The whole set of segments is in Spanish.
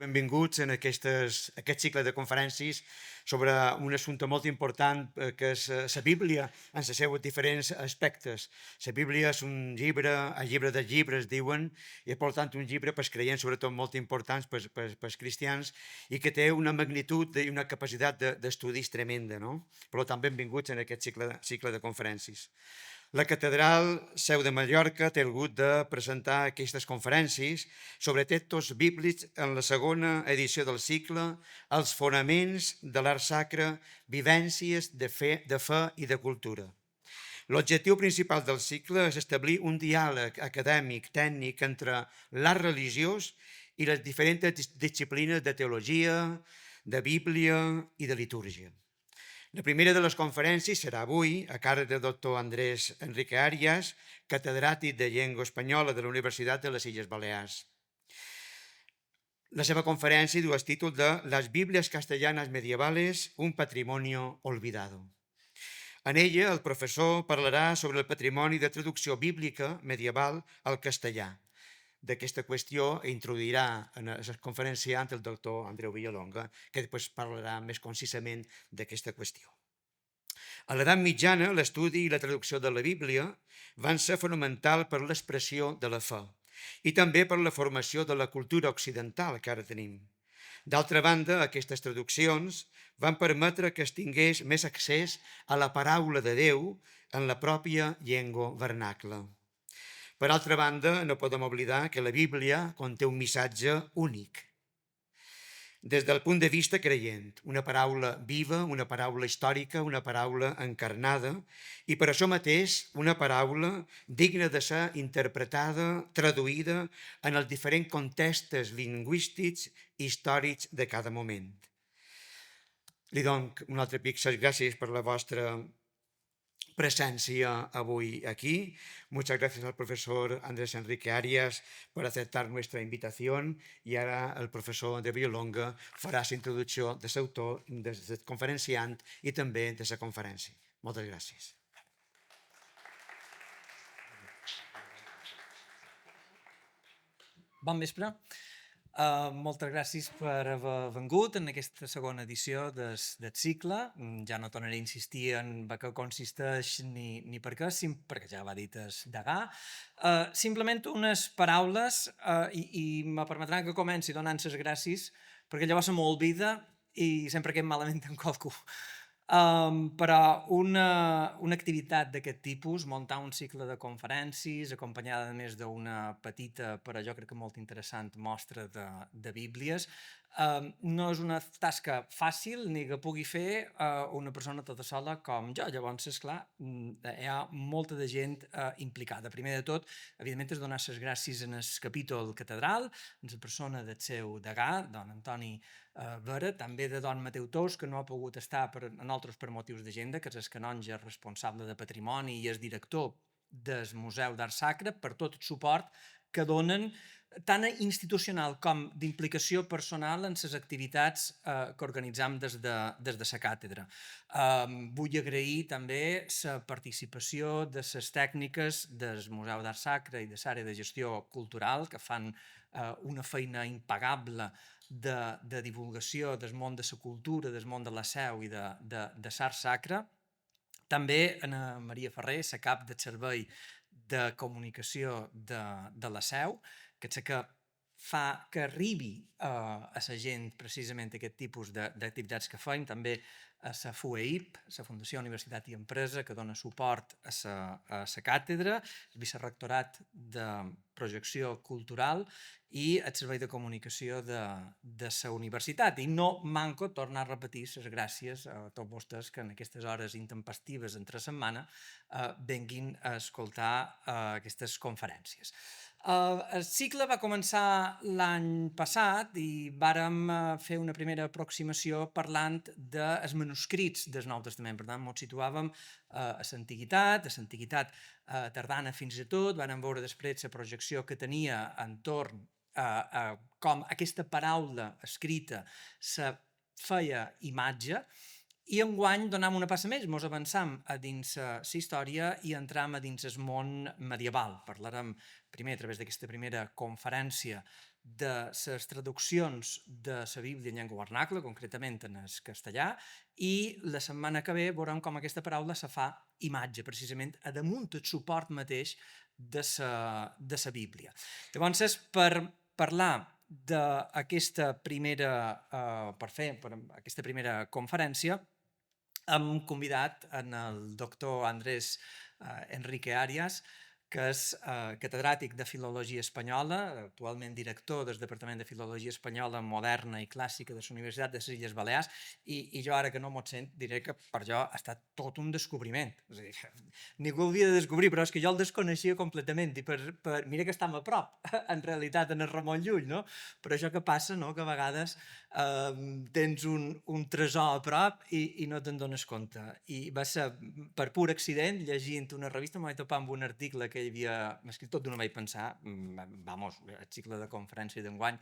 Benvinguts en aquest cicle de conferències sobre un assumpte molt important que és la Bíblia en els seus diferents aspectes. La Bíblia és un llibre, el llibre dels llibres, diuen, i és per tant un llibre pels creients, sobretot molt important pels cristians, i que té una magnitud i una capacitat d'estudis tremenda. No? Per tant, benvinguts en aquest cicle de conferències. La catedral Seu de Mallorca té el gust de presentar aquestes conferències sobre textos bíblics en la segona edició del cicle, els fonaments de l'art sacre, vivències de fe i de cultura. L'objectiu principal del cicle és establir un diàleg acadèmic, tècnic, entre l'art religiós i les diferents disciplines de teologia, de Bíblia i de litúrgia. La primera de les conferències serà avui, a càrrec del doctor Andrés Enrique Arias, catedràtic de Llengua Espanyola de la Universitat de les Illes Balears. La seva conferència du el títol de Las Biblias castellanas medievales, un patrimonio olvidado. En ella, el professor parlarà sobre el patrimoni de traducció bíblica medieval al castellà. D'aquesta qüestió introduirà en el conferenciant el doctor Andreu Villalonga, que després parlarà més concisament d'aquesta qüestió. A l'edat mitjana, l'estudi i la traducció de la Bíblia van ser fonamental per l'expressió de la fe i també per la formació de la cultura occidental que ara tenim. D'altra banda, aquestes traduccions van permetre que es tingués més accés a la paraula de Déu en la pròpia llengua vernacla. Per altra banda, no podem oblidar que la Bíblia conté un missatge únic, des del punt de vista creient, una paraula viva, una paraula històrica, una paraula encarnada i per això mateix una paraula digna de ser interpretada, traduïda en els diferents contextos lingüístics i històrics de cada moment. Li dono un altre pic les gràcies per la vostra presencia hoy aquí. Muchas gracias al profesor Andrés Enrique Arias por aceptar nuestra invitación y ahora el profesor Andreu Villalonga farà la introducció de l'autor, del conferenciant i també de la conferència. Moltes gràcies. Bon vespre. Moltes gràcies per haver vengut en aquesta segona edició del cicle. Ja no tornaré a insistir en què consisteix ni per què, perquè ja va dit el degà. Simplement unes paraules i me permetran que comenci donant les gràcies, perquè llavors se m'oblida i sempre quedem malament amb qualcú. Però una activitat d'aquest tipus, muntar un cicle de conferències acompanyada a més d'una petita, però jo crec que molt interessant, mostra de bíblies, no és una tasca fàcil ni que pugui fer una persona tota sola com jo. Llavors, esclar, hi ha molta de gent implicada. Primer de tot, evidentment, és donar les gràcies en el capítol catedral, en la persona del seu degà, don Antoni Vera, també de don Mateu Tous, que no ha pogut estar en altres per motius d'agenda, que és el canonge responsable de patrimoni i és director del Museu d'Art Sacre, per tot el suport que donen tant institucional com d'implicació personal en les activitats que organitzam des de la càtedra. Vull agrair també la participació de les tècniques del Museu d'Art Sacre i de l'àrea de gestió cultural, que fan una feina impagable de divulgació del món de la cultura, del món de la seu i de l'art sacre. També Ana Maria Ferrer, la cap del servei de comunicació de la seu, que és la que fa que arribi a la gent precisament aquest tipus d'activitats que fem. També a la FUEIP, la Fundació Universitat i Empresa, que dona suport a la càtedra, el vicerrectorat de projecció cultural i el servei de comunicació de la universitat. I no manco tornar a repetir les gràcies a tots vostès que en aquestes hores intempestives entre setmana venguin a escoltar aquestes conferències. El cicle va començar l'any passat i vàrem fer una primera aproximació parlant dels manuscrits del Nou Testament. Per tant, ens situàvem a l'antiguitat tardana fins i tot. Vàrem veure després la projecció que tenia entorn a com aquesta paraula escrita se feia imatge I enguany donam una passa més, mos avançam a dins la història i entram a dins el món medieval. Parlarem primer, a través d'aquesta primera conferència, de les traduccions de la Bíblia en llengua vernacla, concretament en el castellà, i la setmana que ve veurem com aquesta paraula se fa imatge, precisament a damunt el suport mateix de la Bíblia. Llavors, per parlar d'aquesta primera, per aquesta primera conferència, hem convidat en el doctor Andrés Enrique Arias, que és catedràtic de Filologia Espanyola, actualment director del Departament de Filologia Espanyola Moderna i Clàssica de la Universitat de les Illes Balears, i jo ara que no m'ho sent diré que per jo ha estat tot un descobriment. És a dir, ningú ho havia de descobrir, però és que jo el desconeixia completament, i mira que estem a prop, en realitat, en el Ramon Llull, no? Però això que passa, no?, que a vegades tens un tresor a prop i no te'n dones compte. I va ser per pur accident, llegint una revista, em vaig topar amb un article que hi havia escrit, tot d'una vaig pensar, vamos, el cicle de conferència d'enguany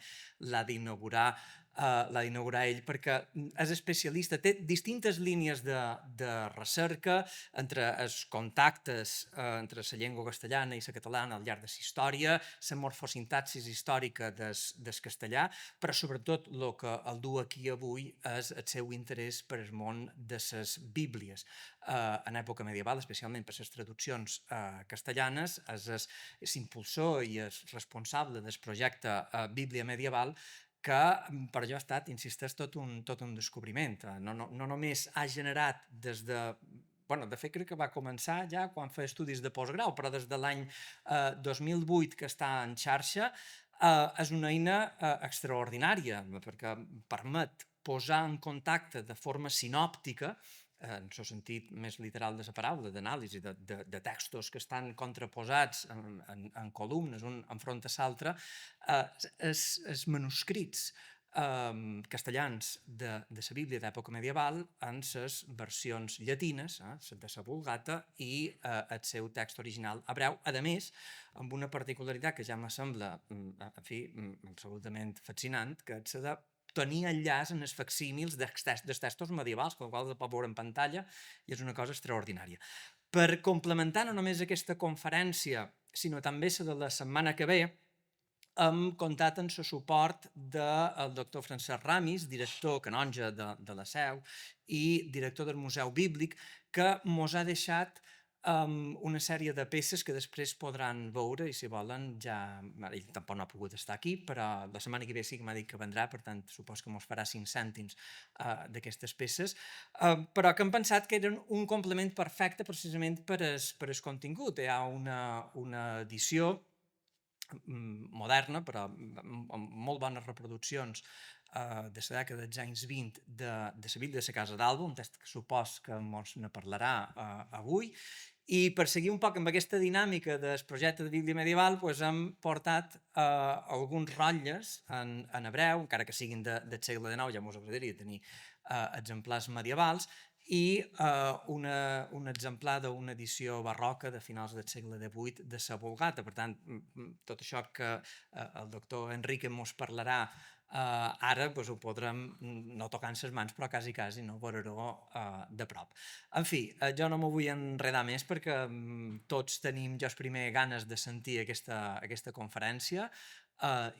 l'ha d'inaugurar ell, perquè és especialista, té distintes línies de recerca entre els contactes entre la llengua castellana i la catalana al llarg de la història, la morfosintaxis històrica del castellà, però sobretot el que el du aquí avui és el seu interès per el món de les bíblies. En època medieval, especialment per les traduccions castellanes, és l'impulsor i és responsable del projecte Bíblia Medieval, que per jo ha estat, insisteix, tot un descobriment. No només ha generat des de... Bueno, de fet, crec que va començar ja quan feia estudis de postgrau, però des de l'any 2008 que està en xarxa, és una eina extraordinària, perquè permet posar en contacte de forma sinòptica, en el sentit més literal de la paraula, d'anàlisi de textos que estan contraposats en columnes, un enfront a l'altre, els manuscrits castellans de la Bíblia d'època medieval en les versions llatines, de la Vulgata, i el seu text original hebreu, a més, amb una particularitat que ja me sembla, en fi, absolutament fascinant, que és la de tenir enllaç en els facsímils dels textos medievals, que el qual es pot veure en pantalla, i és una cosa extraordinària. Per complementar no només aquesta conferència, sinó també la de la setmana que ve, hem comptat amb el suport del doctor Francesc Ramis, director canonge de la Seu i director del Museu Bíblic, que mos ha deixat una sèrie de peces que després podran veure, i si volen ja... Ell tampoc no ha pogut estar aquí, però la setmana que ve sí que m'ha dit que vendrà, per tant supos que mos farà 5 cèntims d'aquestes peces, però que hem pensat que eren un complement perfecte precisament per el contingut. Hi ha una edició moderna, però amb molt bones reproduccions de la dècada dels anys 20 de la Bíblia de la Casa d'Alba, un text que supos que mos ne parlarà avui, i per seguir un poc amb aquesta dinàmica del projecte de Bíblia Medieval, doncs hem portat alguns rotlles en hebreu, encara que siguin del segle XIX, ja mos agradaria tenir exemplars medievals, i un exemplar d'una edició barroca de finals del segle XVIII de la Vulgata. Per tant, tot això que el doctor Enrique mos parlarà ara doncs ho podrem, no tocant les mans, però quasi, no, veure-ho de prop. En fi, jo no m'ho vull enredar més perquè tots tenim, jo primer, ganes de sentir aquesta conferència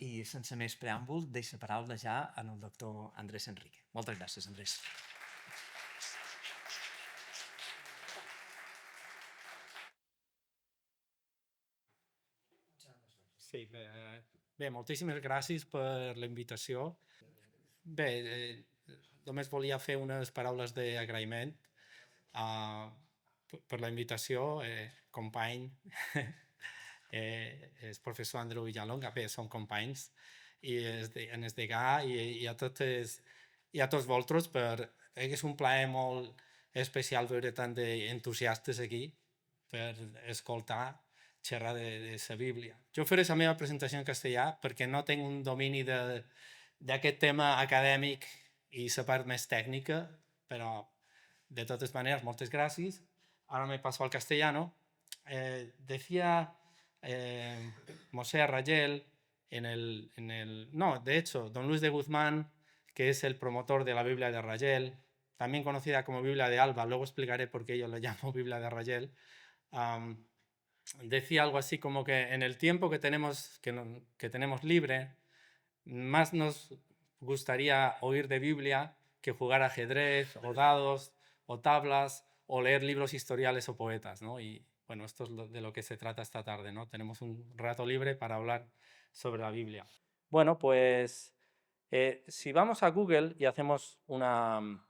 i sense més preàmbul deixo la paraula ja al doctor Andrés Enrique. Moltes gràcies, Andrés. Sí, bé, moltíssimes gràcies per la invitació. Bé, només volia fer unes paraules d'agraïment per la invitació, company, el professor Andreu Villalonga, bé, som companys, i en el degà i a tots vosaltres, és un plaer molt especial veure tant d'entusiastes aquí per escoltar xerrar de la Bíblia. Jo faré la meva presentació en castellà perquè no tinc un domini d'aquest tema acadèmic i la part més tècnica, però de totes maneres, moltes gràcies. Ahora me paso al castellano. Decía Moshe Rayel de hecho, don Luis de Guzmán, que es el promotor de la Biblia de Rayel, también conocida como Biblia de Alba, luego explicaré por qué yo la llamo Biblia de Rayel, decía algo así como que en el tiempo que tenemos libre, más nos gustaría oír de Biblia que jugar ajedrez o dados o tablas o leer libros historiales o poetas, ¿no? Y bueno, esto es de lo que se trata esta tarde, ¿no? Tenemos un rato libre para hablar sobre la Biblia. Bueno, pues si vamos a Google y hacemos una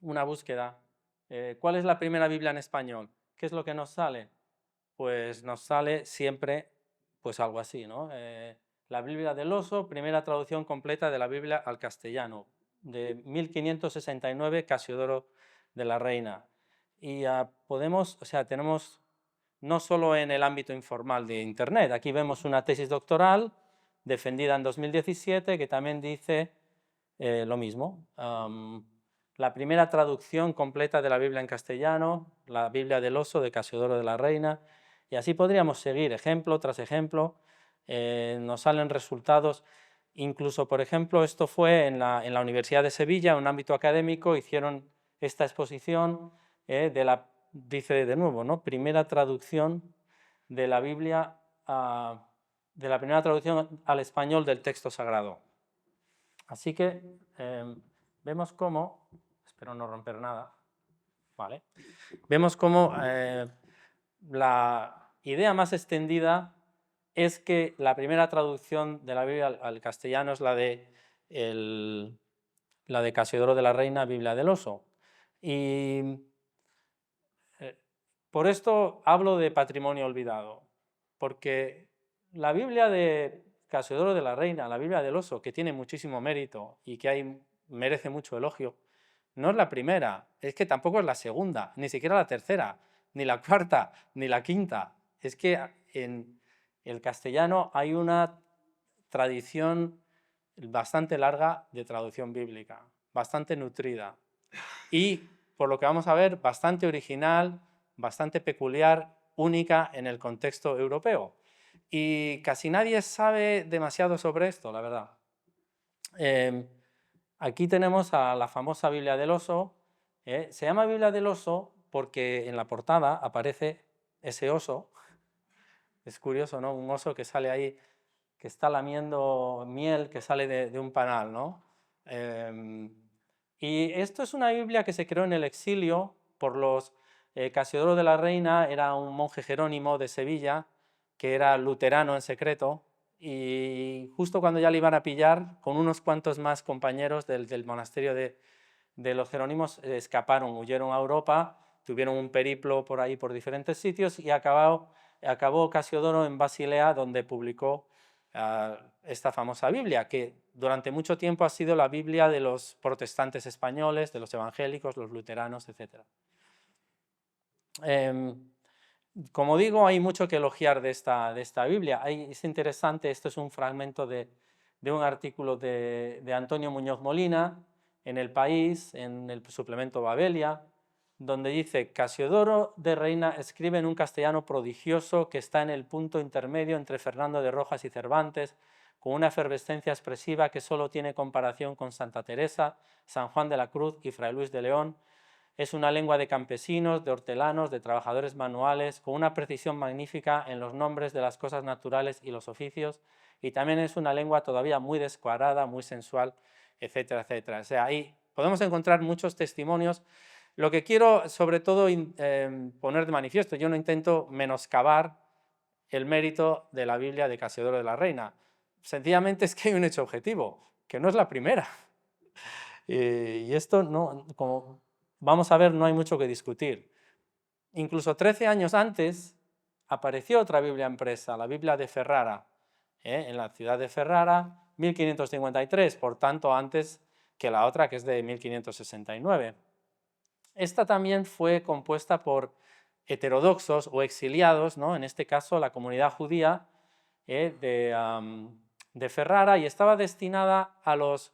búsqueda, ¿cuál es la primera Biblia en español? ¿Qué es lo que nos sale? Pues nos sale siempre pues algo así, ¿no? La Biblia del Oso, primera traducción completa de la Biblia al castellano, de 1569, Casiodoro de la Reina. Y tenemos no solo en el ámbito informal de Internet, aquí vemos una tesis doctoral defendida en 2017 que también dice lo mismo. La primera traducción completa de la Biblia en castellano, la Biblia del Oso de Casiodoro de la Reina, y así podríamos seguir ejemplo tras ejemplo. Nos salen resultados, incluso por ejemplo esto fue en la Universidad de Sevilla, en un ámbito académico, hicieron esta exposición dice de nuevo, ¿no? Primera traducción de la Biblia, de la primera traducción al español del texto sagrado. Así que vemos cómo, espero no romper nada, ¿vale? Vemos cómo la idea más extendida es que la primera traducción de la Biblia al castellano es la de Casiodoro de la Reina, Biblia del Oso. Y por esto hablo de patrimonio olvidado, porque la Biblia de Casiodoro de la Reina, la Biblia del Oso, que tiene muchísimo mérito y que merece mucho elogio, no es la primera, es que tampoco es la segunda, ni siquiera la tercera, ni la cuarta, ni la quinta. Es que en el castellano hay una tradición bastante larga de traducción bíblica, bastante nutrida y, por lo que vamos a ver, bastante original, bastante peculiar, única en el contexto europeo. Y casi nadie sabe demasiado sobre esto, la verdad. Aquí tenemos a la famosa Biblia del Oso. Se llama Biblia del Oso porque en la portada aparece ese oso. Es curioso, ¿no? Un oso que sale ahí, que está lamiendo miel que sale de un panal, ¿no? Y esto es una Biblia que se creó en el exilio por los Casiodoro de la Reina, era un monje jerónimo de Sevilla, que era luterano en secreto, y justo cuando ya le iban a pillar, con unos cuantos más compañeros del monasterio de los jerónimos, escaparon, huyeron a Europa, tuvieron un periplo por ahí por diferentes sitios y acabó Casiodoro en Basilea, donde publicó esta famosa Biblia, que durante mucho tiempo ha sido la Biblia de los protestantes españoles, de los evangélicos, los luteranos, etc. Como digo, hay mucho que elogiar de esta Biblia. Es interesante, esto es un fragmento de un artículo de Antonio Muñoz Molina en El País, en el suplemento Babelia, donde dice: Casiodoro de Reina escribe en un castellano prodigioso que está en el punto intermedio entre Fernando de Rojas y Cervantes, con una efervescencia expresiva que solo tiene comparación con Santa Teresa, San Juan de la Cruz y Fray Luis de León. Es una lengua de campesinos, de hortelanos, de trabajadores manuales, con una precisión magnífica en los nombres de las cosas naturales y los oficios, y también es una lengua todavía muy descuadrada, muy sensual, etcétera, etcétera. O sea, ahí podemos encontrar muchos testimonios. Lo que quiero, sobre todo, poner de manifiesto, yo no intento menoscabar el mérito de la Biblia de Casiodoro de la Reina. Sencillamente es que hay un hecho objetivo, que no es la primera. Y esto, no, como vamos a ver, no hay mucho que discutir. Incluso 13 años antes apareció otra Biblia impresa, la Biblia de Ferrara, en la ciudad de Ferrara, 1553, por tanto antes que la otra, que es de 1569. Esta también fue compuesta por heterodoxos o exiliados, ¿no? En este caso la comunidad judía de Ferrara, y estaba destinada a los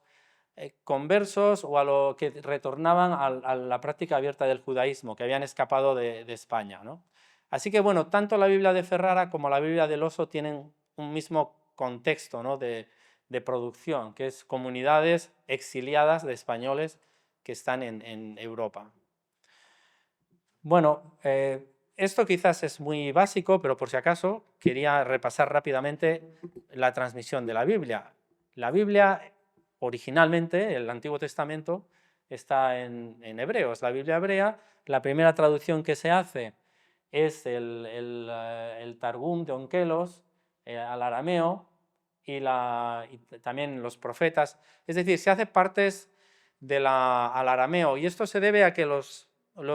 conversos o a los que retornaban a la práctica abierta del judaísmo, que habían escapado de España, ¿no? Así que, bueno, tanto la Biblia de Ferrara como la Biblia del Oso tienen un mismo contexto, ¿no?, de producción, que es comunidades exiliadas de españoles que están en Europa. Bueno, esto quizás es muy básico, pero por si acaso quería repasar rápidamente la transmisión de la Biblia. La Biblia, originalmente, el Antiguo Testamento, está en hebreo, es la Biblia hebrea. La primera traducción que se hace es el Targum de Onkelos al arameo y también los profetas. Es decir, se hace partes al arameo, y esto se debe a que los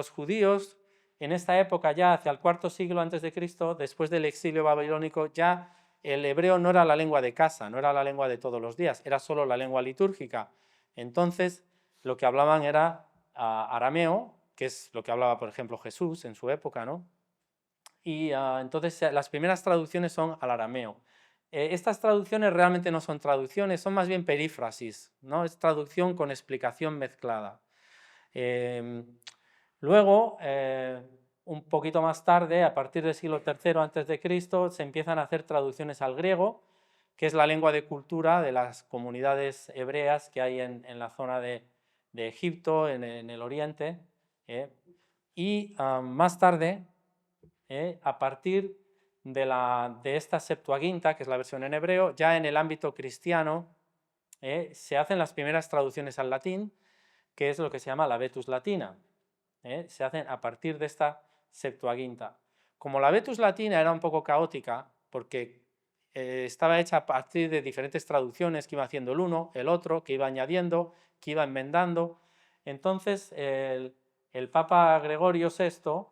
judíos en esta época, ya hacia el IV siglo antes de Cristo, después del exilio babilónico, ya el hebreo no era la lengua de casa, no era la lengua de todos los días, era solo la lengua litúrgica. Entonces, lo que hablaban era arameo, que es lo que hablaba, por ejemplo, Jesús en su época, ¿no? Y entonces las primeras traducciones son al arameo. Estas traducciones realmente no son traducciones, son más bien perífrasis, ¿no? Es traducción con explicación mezclada. Luego, un poquito más tarde, a partir del siglo III a.C., se empiezan a hacer traducciones al griego, que es la lengua de cultura de las comunidades hebreas que hay en la zona de Egipto, en el Oriente. Y más tarde, a partir de esta Septuaginta, que es la versión en hebreo, ya en el ámbito cristiano, se hacen las primeras traducciones al latín, que es lo que se llama la Vetus Latina. Se hacen a partir de esta Septuaginta. Como la Vetus Latina era un poco caótica, porque estaba hecha a partir de diferentes traducciones que iba haciendo el uno, el otro, que iba añadiendo, que iba enmendando, entonces el Papa Gregorio VI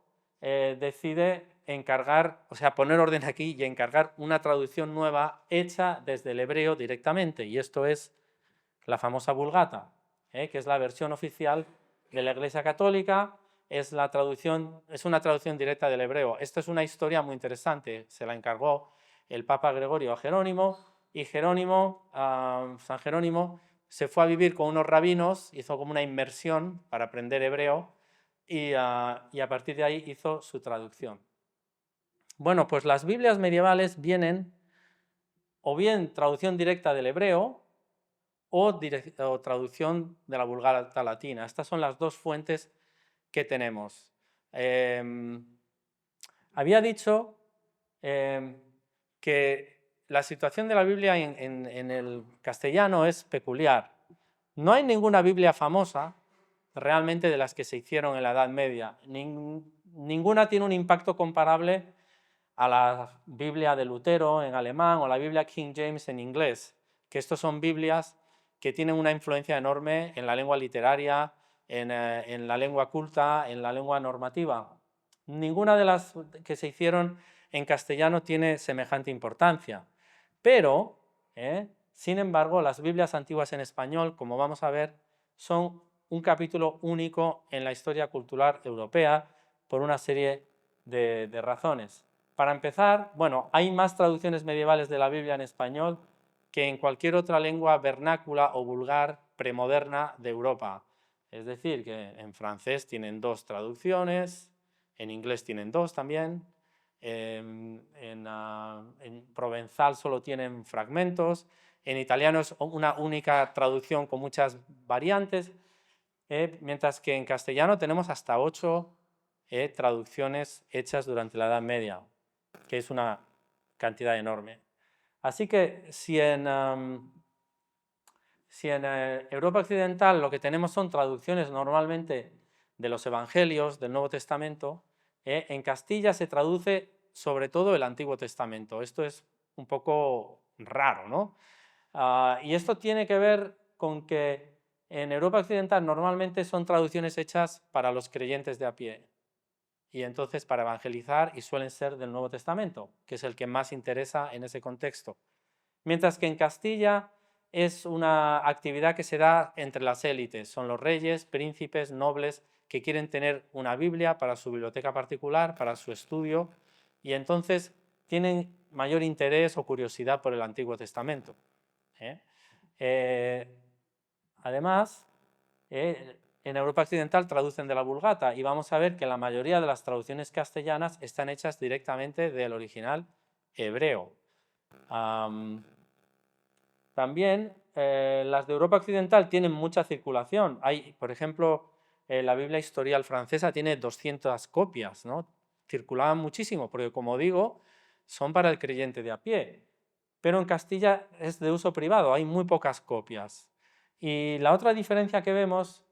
decide encargar, o sea, poner orden aquí y encargar una traducción nueva hecha desde el hebreo directamente, y esto es la famosa Vulgata, que es la versión oficial de la Iglesia Católica. Es una traducción directa del hebreo. Esta es una historia muy interesante, se la encargó el Papa Gregorio a Jerónimo, y San Jerónimo, se fue a vivir con unos rabinos, hizo como una inmersión para aprender hebreo, y a partir de ahí hizo su traducción. Bueno, pues las Biblias medievales vienen o bien traducción directa del hebreo o traducción de la Vulgata Latina. Estas son las dos fuentes que tenemos. Había dicho que la situación de la Biblia en el castellano es peculiar. No hay ninguna Biblia famosa realmente de las que se hicieron en la Edad Media. Ninguna tiene un impacto comparable a la Biblia de Lutero en alemán o la Biblia King James en inglés, que estos son Biblias que tienen una influencia enorme en la lengua literaria, en la lengua culta, en la lengua normativa. Ninguna de las que se hicieron en castellano tiene semejante importancia, pero, sin embargo, las Biblias antiguas en español, como vamos a ver, son un capítulo único en la historia cultural europea por una serie de razones. Para empezar, bueno, hay más traducciones medievales de la Biblia en español que en cualquier otra lengua vernácula o vulgar premoderna de Europa. Es decir, que en francés tienen 2 traducciones, en inglés tienen 2 también, en provenzal solo tienen fragmentos, en italiano es una única traducción con muchas variantes, mientras que en castellano tenemos hasta 8 traducciones hechas durante la Edad Media, que es una cantidad enorme. Así que si en Europa Occidental lo que tenemos son traducciones normalmente de los Evangelios, del Nuevo Testamento, en Castilla se traduce sobre todo el Antiguo Testamento. Esto es un poco raro, ¿no? Y esto tiene que ver con que en Europa Occidental normalmente son traducciones hechas para los creyentes de a pie, y entonces para evangelizar, y suelen ser del Nuevo Testamento, que es el que más interesa en ese contexto. Mientras que en Castilla es una actividad que se da entre las élites, son los reyes, príncipes, nobles, que quieren tener una Biblia para su biblioteca particular, para su estudio, y entonces tienen mayor interés o curiosidad por el Antiguo Testamento. Además, en Europa Occidental traducen de la Vulgata, y vamos a ver que la mayoría de las traducciones castellanas están hechas directamente del original hebreo. También las de Europa Occidental tienen mucha circulación. Hay, por ejemplo, la Biblia Historial francesa tiene 200 copias, ¿no? Circulaban muchísimo, porque como digo, son para el creyente de a pie. Pero en Castilla es de uso privado, hay muy pocas copias. Y la otra diferencia que vemos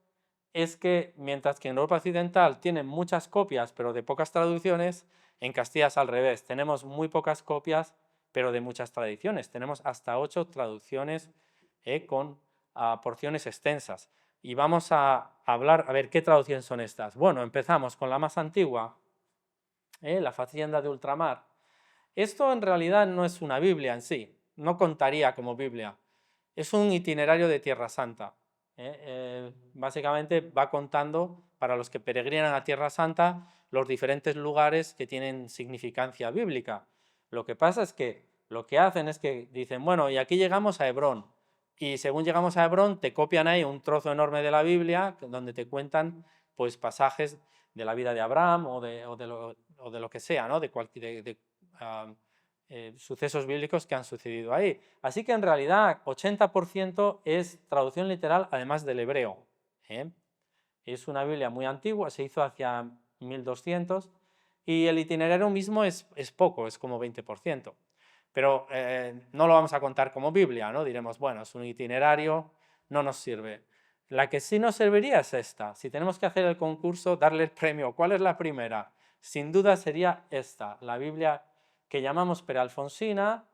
es que mientras que en Europa Occidental tienen muchas copias, pero de pocas traducciones, en Castilla es al revés. Tenemos muy pocas copias, pero de muchas tradiciones. Tenemos hasta 8 traducciones con porciones extensas. Y vamos a hablar, a ver qué traducciones son estas. Bueno, empezamos con la más antigua, la Facienda de Ultramar. Esto en realidad no es una Biblia en sí, no contaría como Biblia. Es un itinerario de Tierra Santa. Básicamente va contando para los que peregrinan a Tierra Santa los diferentes lugares que tienen significancia bíblica. Lo que pasa es que lo que hacen es que dicen, bueno, y aquí llegamos a Hebrón. Y según llegamos a Hebrón, te copian ahí un trozo enorme de la Biblia donde te cuentan pues, pasajes de la vida de Abraham o de lo que sea, ¿no? Sucesos bíblicos que han sucedido ahí. Así que en realidad 80% es traducción literal además del hebreo. Es una Biblia muy antigua, se hizo hacia 1200 y el itinerario mismo es poco, es como 20%. Pero no lo vamos a contar como Biblia, ¿no? Diremos, bueno, es un itinerario, no nos sirve. La que sí nos serviría es esta. Si tenemos que hacer el concurso, darle el premio, ¿cuál es la primera? Sin duda sería esta, la Biblia que llamamos Prealfonsina,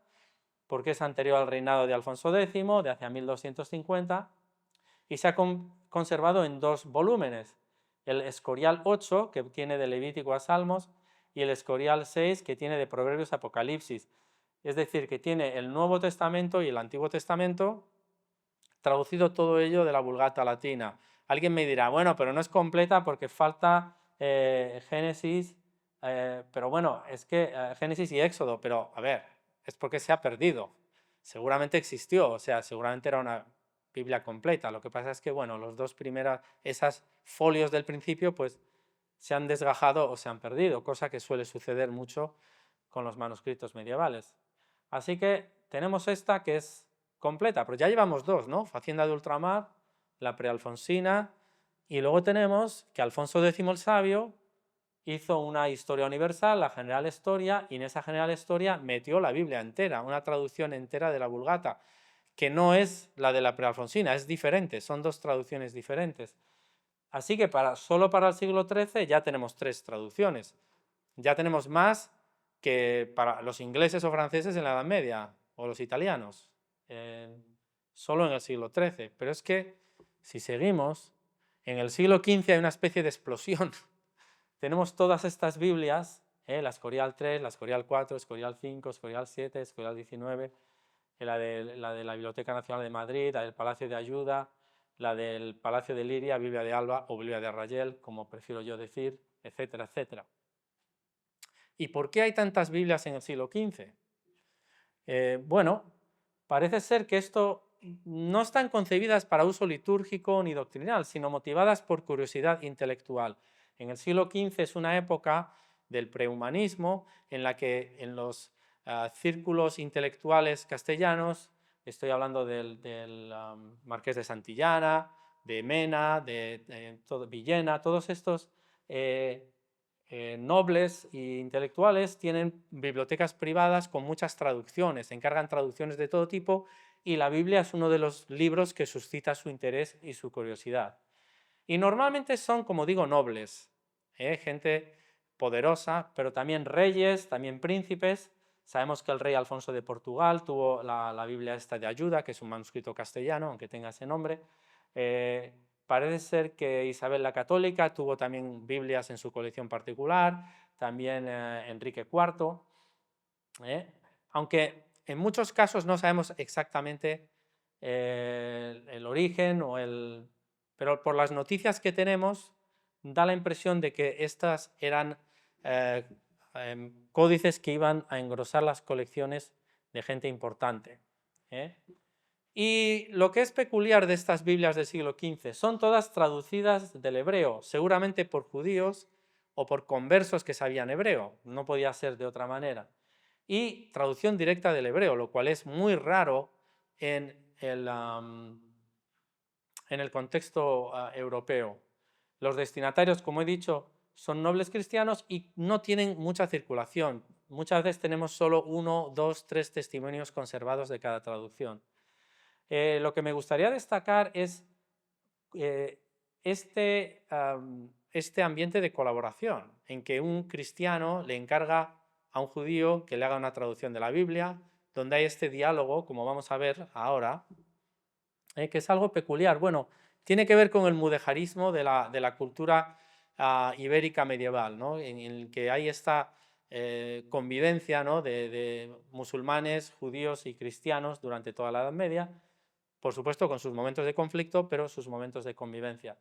porque es anterior al reinado de Alfonso X, de hacia 1250, y se ha conservado en 2 volúmenes, el Escorial 8, que tiene de Levítico a Salmos, y el Escorial 6, que tiene de Proverbios a Apocalipsis. Es decir, que tiene el Nuevo Testamento y el Antiguo Testamento, traducido todo ello de la Vulgata latina. Alguien me dirá, bueno, pero no es completa porque falta Génesis, pero bueno, es que Génesis y Éxodo, pero a ver, es porque se ha perdido. Seguramente existió, o sea, seguramente era una Biblia completa. Lo que pasa es que, bueno, los dos primeras, esas folios del principio, pues se han desgajado o se han perdido, cosa que suele suceder mucho con los manuscritos medievales. Así que tenemos esta que es completa, pero ya llevamos 2, ¿no? Facienda de Ultramar, la Prealfonsina, y luego tenemos que Alfonso X el Sabio hizo una historia universal, la General Historia, y en esa General Historia metió la Biblia entera, una traducción entera de la Vulgata, que no es la de la Prealfonsina, es diferente, son 2 traducciones diferentes. Así que solo para el siglo XIII ya tenemos 3 traducciones. Ya tenemos más que para los ingleses o franceses en la Edad Media, o los italianos, solo en el siglo XIII. Pero es que, si seguimos, en el siglo XV hay una especie de explosión. Tenemos todas estas Biblias, la Escorial 3, la Escorial 4, Escorial 5, Escorial 7, Escorial 19, la de la Biblioteca Nacional de Madrid, la del Palacio de Ayuda, la del Palacio de Liria, Biblia de Alba o Biblia de Arrayel, como prefiero yo decir, etcétera, etcétera. ¿Y por qué hay tantas Biblias en el siglo XV? Bueno, parece ser que esto no están concebidas para uso litúrgico ni doctrinal, sino motivadas por curiosidad intelectual. En el siglo XV es una época del prehumanismo en la que en los círculos intelectuales castellanos, estoy hablando del Marqués de Santillana, de Mena, de Villena, todos estos nobles e intelectuales tienen bibliotecas privadas con muchas traducciones, encargan traducciones de todo tipo y la Biblia es uno de los libros que suscita su interés y su curiosidad. Y normalmente son, como digo, nobles, gente poderosa, pero también reyes, también príncipes. Sabemos que el rey Alfonso de Portugal tuvo la Biblia esta de Ayuda, que es un manuscrito castellano, aunque tenga ese nombre. Parece ser que Isabel la Católica tuvo también Biblias en su colección particular, también Enrique IV, aunque en muchos casos no sabemos exactamente el origen, pero por las noticias que tenemos da la impresión de que estas eran códices que iban a engrosar las colecciones de gente importante. Y lo que es peculiar de estas Biblias del siglo XV, son todas traducidas del hebreo, seguramente por judíos o por conversos que sabían hebreo, no podía ser de otra manera. Y traducción directa del hebreo, lo cual es muy raro en en el contexto europeo. Los destinatarios, como he dicho, son nobles cristianos y no tienen mucha circulación. Muchas veces tenemos solo 1, 2, 3 testimonios conservados de cada traducción. Lo que me gustaría destacar es este ambiente de colaboración, en que un cristiano le encarga a un judío que le haga una traducción de la Biblia, donde hay este diálogo, como vamos a ver ahora, que es algo peculiar. Bueno, tiene que ver con el mudejarismo de la cultura ibérica medieval, ¿no? en el que hay esta convivencia, ¿no? de musulmanes, judíos y cristianos durante toda la Edad Media, por supuesto con sus momentos de conflicto, pero sus momentos de convivencia.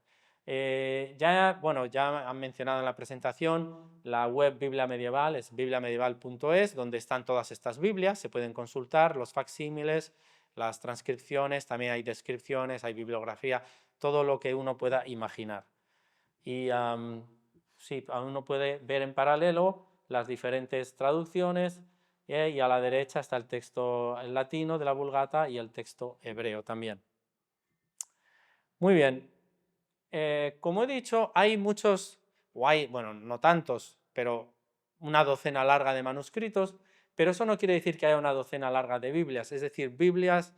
Ya han mencionado en la presentación la web Biblia Medieval, es bibliamedieval.es, donde están todas estas Biblias, se pueden consultar, los facsímiles, las transcripciones, también hay descripciones, hay bibliografía, todo lo que uno pueda imaginar. Y sí, uno puede ver en paralelo las diferentes traducciones, y a la derecha está el texto en latino de la Vulgata y el texto hebreo también. Muy bien. Como he dicho, hay muchos, bueno, no tantos, pero una docena larga de manuscritos, pero eso no quiere decir que haya una docena larga de Biblias. Es decir, Biblias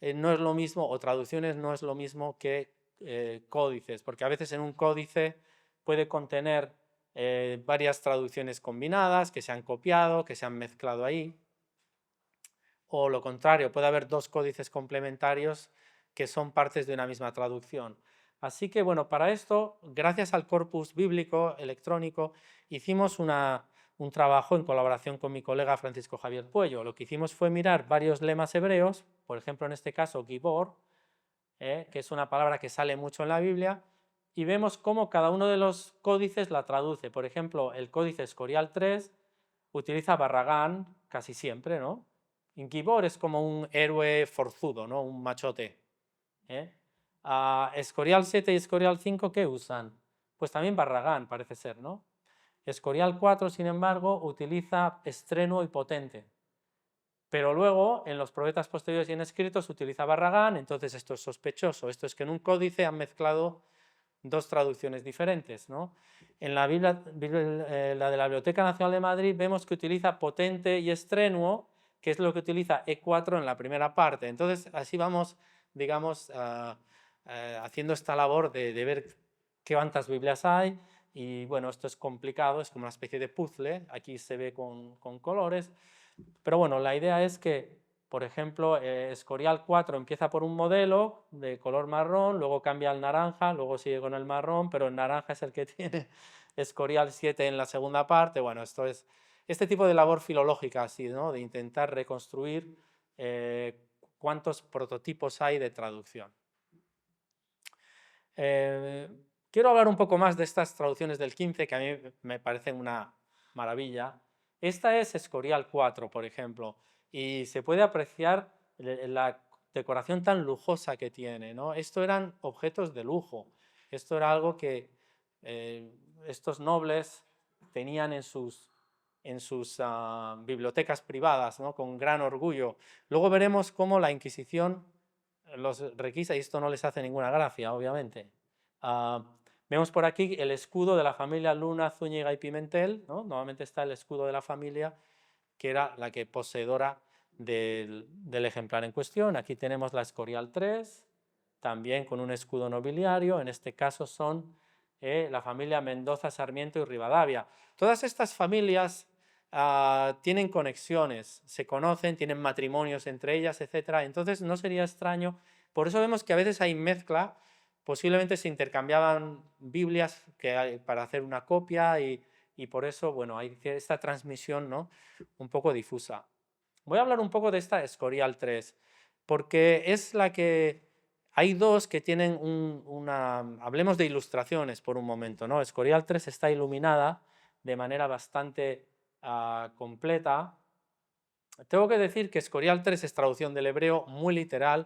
no es lo mismo, o traducciones no es lo mismo que códices, porque a veces en un códice puede contener varias traducciones combinadas que se han copiado, que se han mezclado ahí, o lo contrario, puede haber 2 códices complementarios que son partes de una misma traducción. Así que, bueno, para esto, gracias al corpus bíblico electrónico, hicimos un trabajo en colaboración con mi colega Francisco Javier Puello. Lo que hicimos fue mirar varios lemas hebreos, por ejemplo, en este caso, gibor, que es una palabra que sale mucho en la Biblia, y vemos cómo cada uno de los códices la traduce. Por ejemplo, el códice Escorial 3 utiliza Barragán casi siempre, ¿no? Gibor es como un héroe forzudo, ¿no? Un machote. Escorial 7 y Escorial 5, ¿qué usan? Pues también Barragán, parece ser, ¿no? Escorial 4, sin embargo, utiliza estrenuo y potente. Pero luego, en los profetas posteriores y en escritos, utiliza Barragán, entonces esto es sospechoso. Esto es que en un códice han mezclado 2 traducciones diferentes, ¿no? En la Biblia, la de la Biblioteca Nacional de Madrid, vemos que utiliza potente y estrenuo, que es lo que utiliza E4 en la primera parte. Entonces, así vamos, digamos, haciendo esta labor de ver qué cuántas Biblias hay. Y bueno, esto es complicado, es como una especie de puzzle. Aquí se ve con colores. Pero bueno, la idea es que, por ejemplo, Escorial 4 empieza por un modelo de color marrón, luego cambia al naranja, luego sigue con el marrón, pero el naranja es el que tiene Escorial 7 en la segunda parte. Bueno, esto es este tipo de labor filológica, así, ¿no? De intentar reconstruir cuántos prototipos hay de traducción. Quiero hablar un poco más de estas traducciones del 15, que a mí me parecen una maravilla. Esta es Escorial 4, por ejemplo, y se puede apreciar la decoración tan lujosa que tiene, ¿no? Esto eran objetos de lujo. Esto era algo que estos nobles tenían en sus bibliotecas privadas, ¿no? Con gran orgullo. Luego veremos cómo la Inquisición los requisa y esto no les hace ninguna gracia, obviamente. Vemos por aquí el escudo de la familia Luna, Zúñiga y Pimentel, ¿no? Nuevamente está el escudo de la familia, que era la que poseedora del ejemplar en cuestión. Aquí tenemos la Escorial 3, también con un escudo nobiliario. En este caso son la familia Mendoza, Sarmiento y Rivadavia. Todas estas familias tienen conexiones, se conocen, tienen matrimonios entre ellas, etc. Entonces no sería extraño. Por eso vemos que a veces hay mezcla. Posiblemente se intercambiaban Biblias para hacer una copia y por eso, bueno, hay esta transmisión, ¿no? Un poco difusa. Voy a hablar un poco de esta Escorial 3, porque es la que... Hay 2 que tienen Hablemos de ilustraciones por un momento, ¿no? Escorial 3 está iluminada de manera bastante completa. Tengo que decir que Escorial 3 es traducción del hebreo muy literal,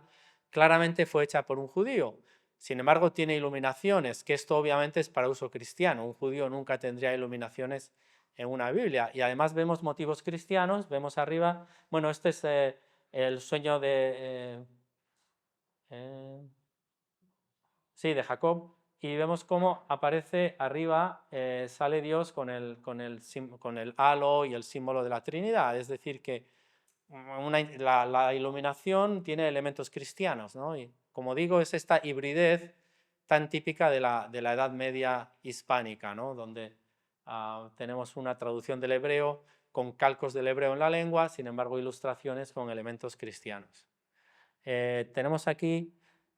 claramente fue hecha por un judío. Sin embargo, tiene iluminaciones, que esto obviamente es para uso cristiano. Un judío nunca tendría iluminaciones en una Biblia. Y además vemos motivos cristianos, vemos arriba, bueno, este es el sueño de Sí, de Jacob, y vemos cómo aparece arriba, sale Dios con el halo y el símbolo de la Trinidad, es decir, que la iluminación tiene elementos cristianos, ¿no? Y como digo, es esta hibridez tan típica de la Edad Media hispánica, ¿no? Donde tenemos una traducción del hebreo con calcos del hebreo en la lengua, sin embargo, ilustraciones con elementos cristianos. Tenemos aquí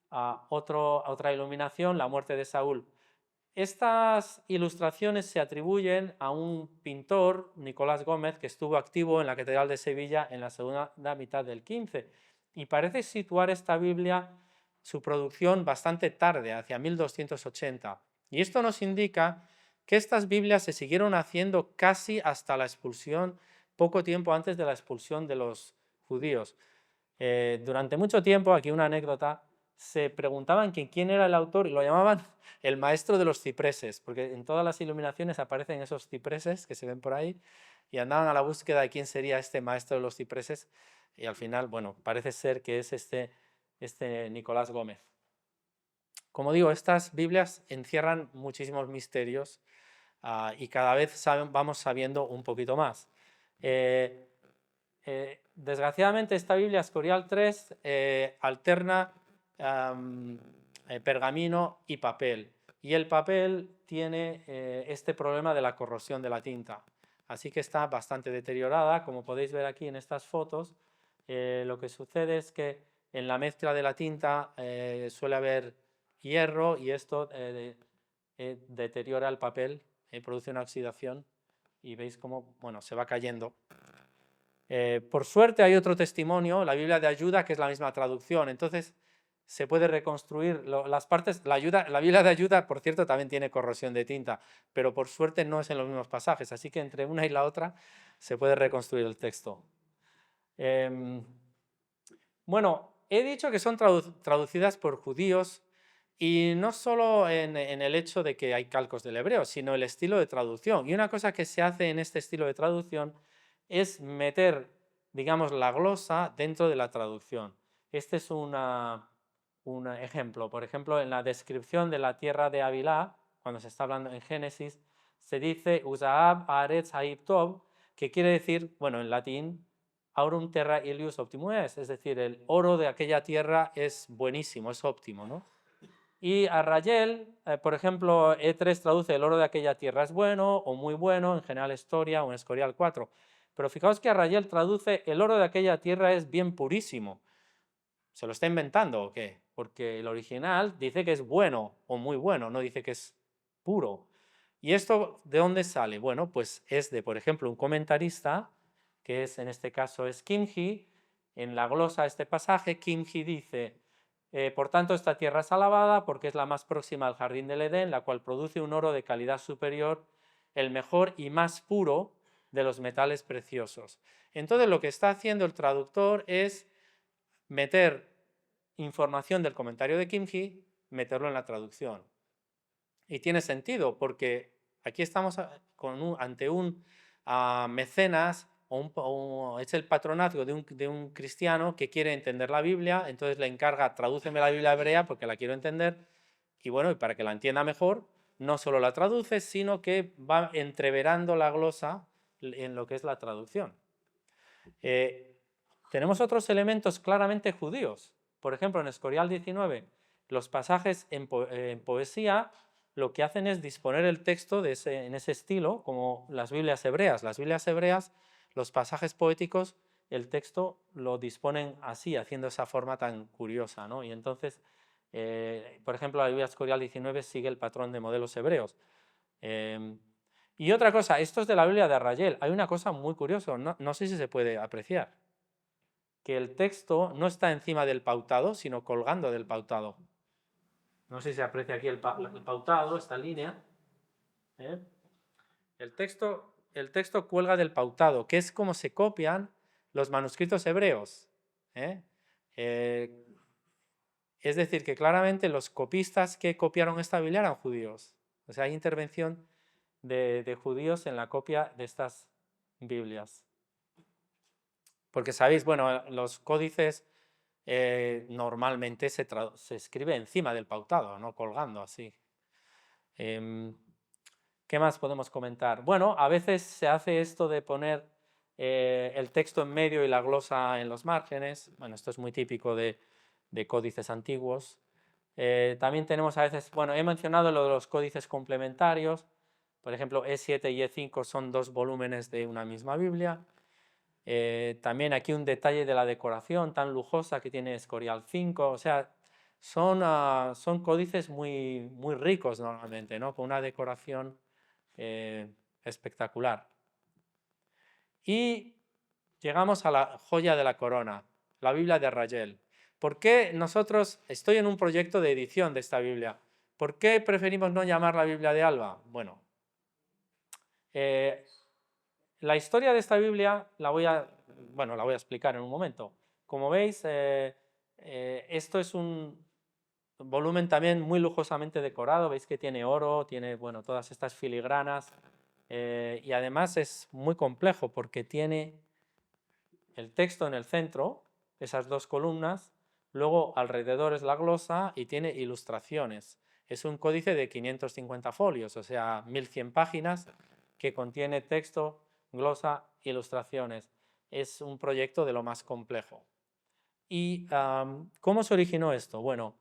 otra iluminación, la muerte de Saúl. Estas ilustraciones se atribuyen a un pintor, Nicolás Gómez, que estuvo activo en la Catedral de Sevilla en la segunda mitad del XV, y parece situar esta Biblia, su producción, bastante tarde, hacia 1280. Y esto nos indica que estas Biblias se siguieron haciendo casi hasta la expulsión, poco tiempo antes de la expulsión de los judíos. Durante mucho tiempo, aquí una anécdota, se preguntaban quién era el autor y lo llamaban el maestro de los cipreses, porque en todas las iluminaciones aparecen esos cipreses que se ven por ahí y andaban a la búsqueda de quién sería este maestro de los cipreses y al final, bueno, parece ser que es este Nicolás Gómez. Como digo, estas Biblias encierran muchísimos misterios y cada vez vamos sabiendo un poquito más. Desgraciadamente esta Biblia Escorial 3 alterna pergamino y papel, y el papel tiene este problema de la corrosión de la tinta, así que está bastante deteriorada, como podéis ver aquí en estas fotos. Lo que sucede es que en la mezcla de la tinta suele haber hierro y esto deteriora el papel, produce una oxidación y veis cómo, bueno, se va cayendo. Por suerte hay otro testimonio, la Biblia de ayuda, que es la misma traducción, entonces se puede reconstruir las partes. La Biblia de ayuda, por cierto, también tiene corrosión de tinta, pero por suerte no es en los mismos pasajes, así que entre una y la otra se puede reconstruir el texto. Bueno, he dicho que son traducidas por judíos, y no solo en el hecho de que hay calcos del hebreo, sino el estilo de traducción. Y una cosa que se hace en este estilo de traducción es meter, digamos, la glosa dentro de la traducción. Este es un ejemplo. Por ejemplo, en la descripción de la tierra de Havilá, cuando se está hablando en Génesis, se dice Uzaab Haaretz Haib Tov, que quiere decir, bueno, en latín, aurum terra illius optimum es decir, el oro de aquella tierra es buenísimo, es óptimo, ¿no? Y a Rayel, por ejemplo, E3 traduce el oro de aquella tierra es bueno o muy bueno, en General Historia o en Escorial 4. Pero fijaos que a Rayel traduce el oro de aquella tierra es bien purísimo. ¿Se lo está inventando o qué? Porque el original dice que es bueno o muy bueno, no dice que es puro. ¿Y esto de dónde sale? Bueno, pues es de, por ejemplo, un comentarista, que es, en este caso es Kimhi. En la glosa de este pasaje, Kimhi dice: por tanto, esta tierra es alabada porque es la más próxima al jardín del Edén, la cual produce un oro de calidad superior, el mejor y más puro de los metales preciosos. Entonces, lo que está haciendo el traductor es meter información del comentario de Kimhi, meterlo en la traducción. Y tiene sentido, porque aquí estamos ante un mecenas, es el patronazgo de un cristiano que quiere entender la Biblia, entonces le encarga: tradúceme la Biblia hebrea porque la quiero entender, y bueno, y para que la entienda mejor, no solo la traduce, sino que va entreverando la glosa en lo que es la traducción. Tenemos otros elementos claramente judíos. Por ejemplo, en Escorial 19, los pasajes en poesía lo que hacen es disponer el texto en ese estilo, como las Biblias hebreas. Las Biblias hebreas, los pasajes poéticos, el texto lo disponen así, haciendo esa forma tan curiosa, ¿no? Y entonces, por ejemplo, la Biblia Escorial 19 sigue el patrón de modelos hebreos. Y otra cosa, esto es de la Biblia de Arrayel. Hay una cosa muy curiosa, no sé si se puede apreciar, que el texto no está encima del pautado, sino colgando del pautado. No sé si se aprecia aquí el pautado, esta línea. El texto cuelga del pautado, que es como se copian los manuscritos hebreos. Es decir, que claramente los copistas que copiaron esta Biblia eran judíos. O sea, hay intervención de judíos en la copia de estas Biblias. Porque sabéis, bueno, los códices normalmente se escribe encima del pautado, no colgando así. ¿Qué más podemos comentar? Bueno, a veces se hace esto de poner el texto en medio y la glosa en los márgenes. Bueno, esto es muy típico de códices antiguos. También tenemos a veces, bueno, he mencionado lo de los códices complementarios. Por ejemplo, E7 y E5 son 2 volúmenes de una misma Biblia. También aquí un detalle de la decoración tan lujosa que tiene Escorial 5. O sea, son códices muy, muy ricos normalmente, ¿no? Con una decoración espectacular. Y llegamos a la joya de la corona, la Biblia de Rayel. ¿Por qué nosotros, estoy en un proyecto de edición de esta Biblia, ¿por qué preferimos no llamar la Biblia de Alba? Bueno, la historia de esta Biblia la voy a explicar en un momento. Como veis, esto es un volumen también muy lujosamente decorado. Veis que tiene oro, tiene, bueno, todas estas filigranas. Y además es muy complejo porque tiene el texto en el centro, esas 2 columnas, luego alrededor es la glosa y tiene ilustraciones. Es un códice de 550 folios, o sea, 1100 páginas, que contiene texto, glosa, ilustraciones. Es un proyecto de lo más complejo. ¿Y cómo se originó esto? Bueno,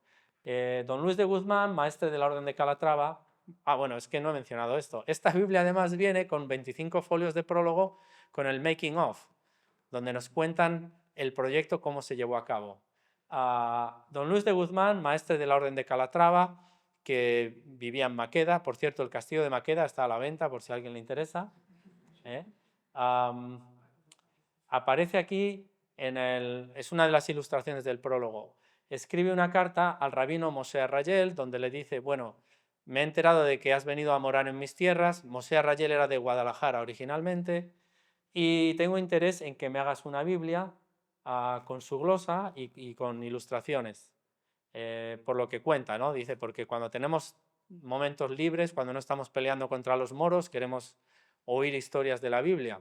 don Luis de Guzmán, maestre de la Orden de Calatrava. Bueno, es que no he mencionado esto. Esta Biblia además viene con 25 folios de prólogo con el making of, donde nos cuentan el proyecto, cómo se llevó a cabo. Don Luis de Guzmán, maestre de la Orden de Calatrava, que vivía en Maqueda. Por cierto, el castillo de Maqueda está a la venta, por si a alguien le interesa. Aparece aquí, es una de las ilustraciones del prólogo. Escribe una carta al rabino Moshe Arrayel, donde le dice, bueno, me he enterado de que has venido a morar en mis tierras. Moshe Arrayel era de Guadalajara originalmente, y tengo interés en que me hagas una Biblia con su glosa y con ilustraciones. Por lo que cuenta, ¿no? Dice, porque cuando tenemos momentos libres, cuando no estamos peleando contra los moros, queremos oír historias de la Biblia.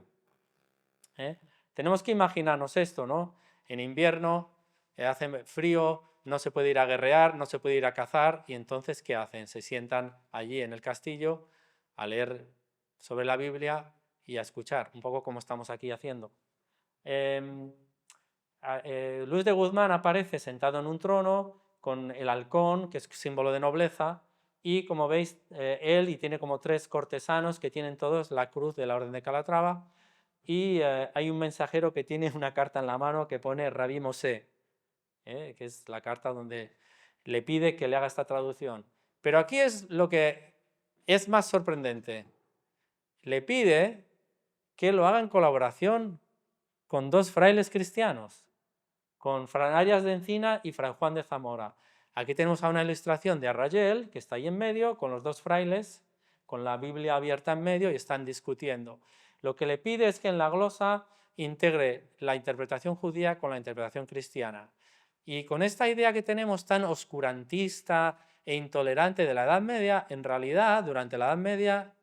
Tenemos que imaginarnos esto, ¿no? En invierno hace frío, no se puede ir a guerrear, no se puede ir a cazar, y entonces, ¿qué hacen? Se sientan allí en el castillo a leer sobre la Biblia y a escuchar, un poco como estamos aquí haciendo. Luis de Guzmán aparece sentado en un trono con el halcón, que es símbolo de nobleza, y como veis, él y tiene como 3 cortesanos que tienen todos la cruz de la Orden de Calatrava, y hay un mensajero que tiene una carta en la mano que pone Rabí Mosé, que es la carta donde le pide que le haga esta traducción. Pero aquí es lo que es más sorprendente. Le pide que lo haga en colaboración con 2 frailes cristianos, con Fran Arias de Encina y Fran Juan de Zamora. Aquí tenemos a una ilustración de Arrayel, que está ahí en medio, con los 2 frailes, con la Biblia abierta en medio, y están discutiendo. Lo que le pide es que en la glosa integre la interpretación judía con la interpretación cristiana. Y con esta idea que tenemos tan oscurantista e intolerante de la Edad Media, en realidad, durante la Edad Media,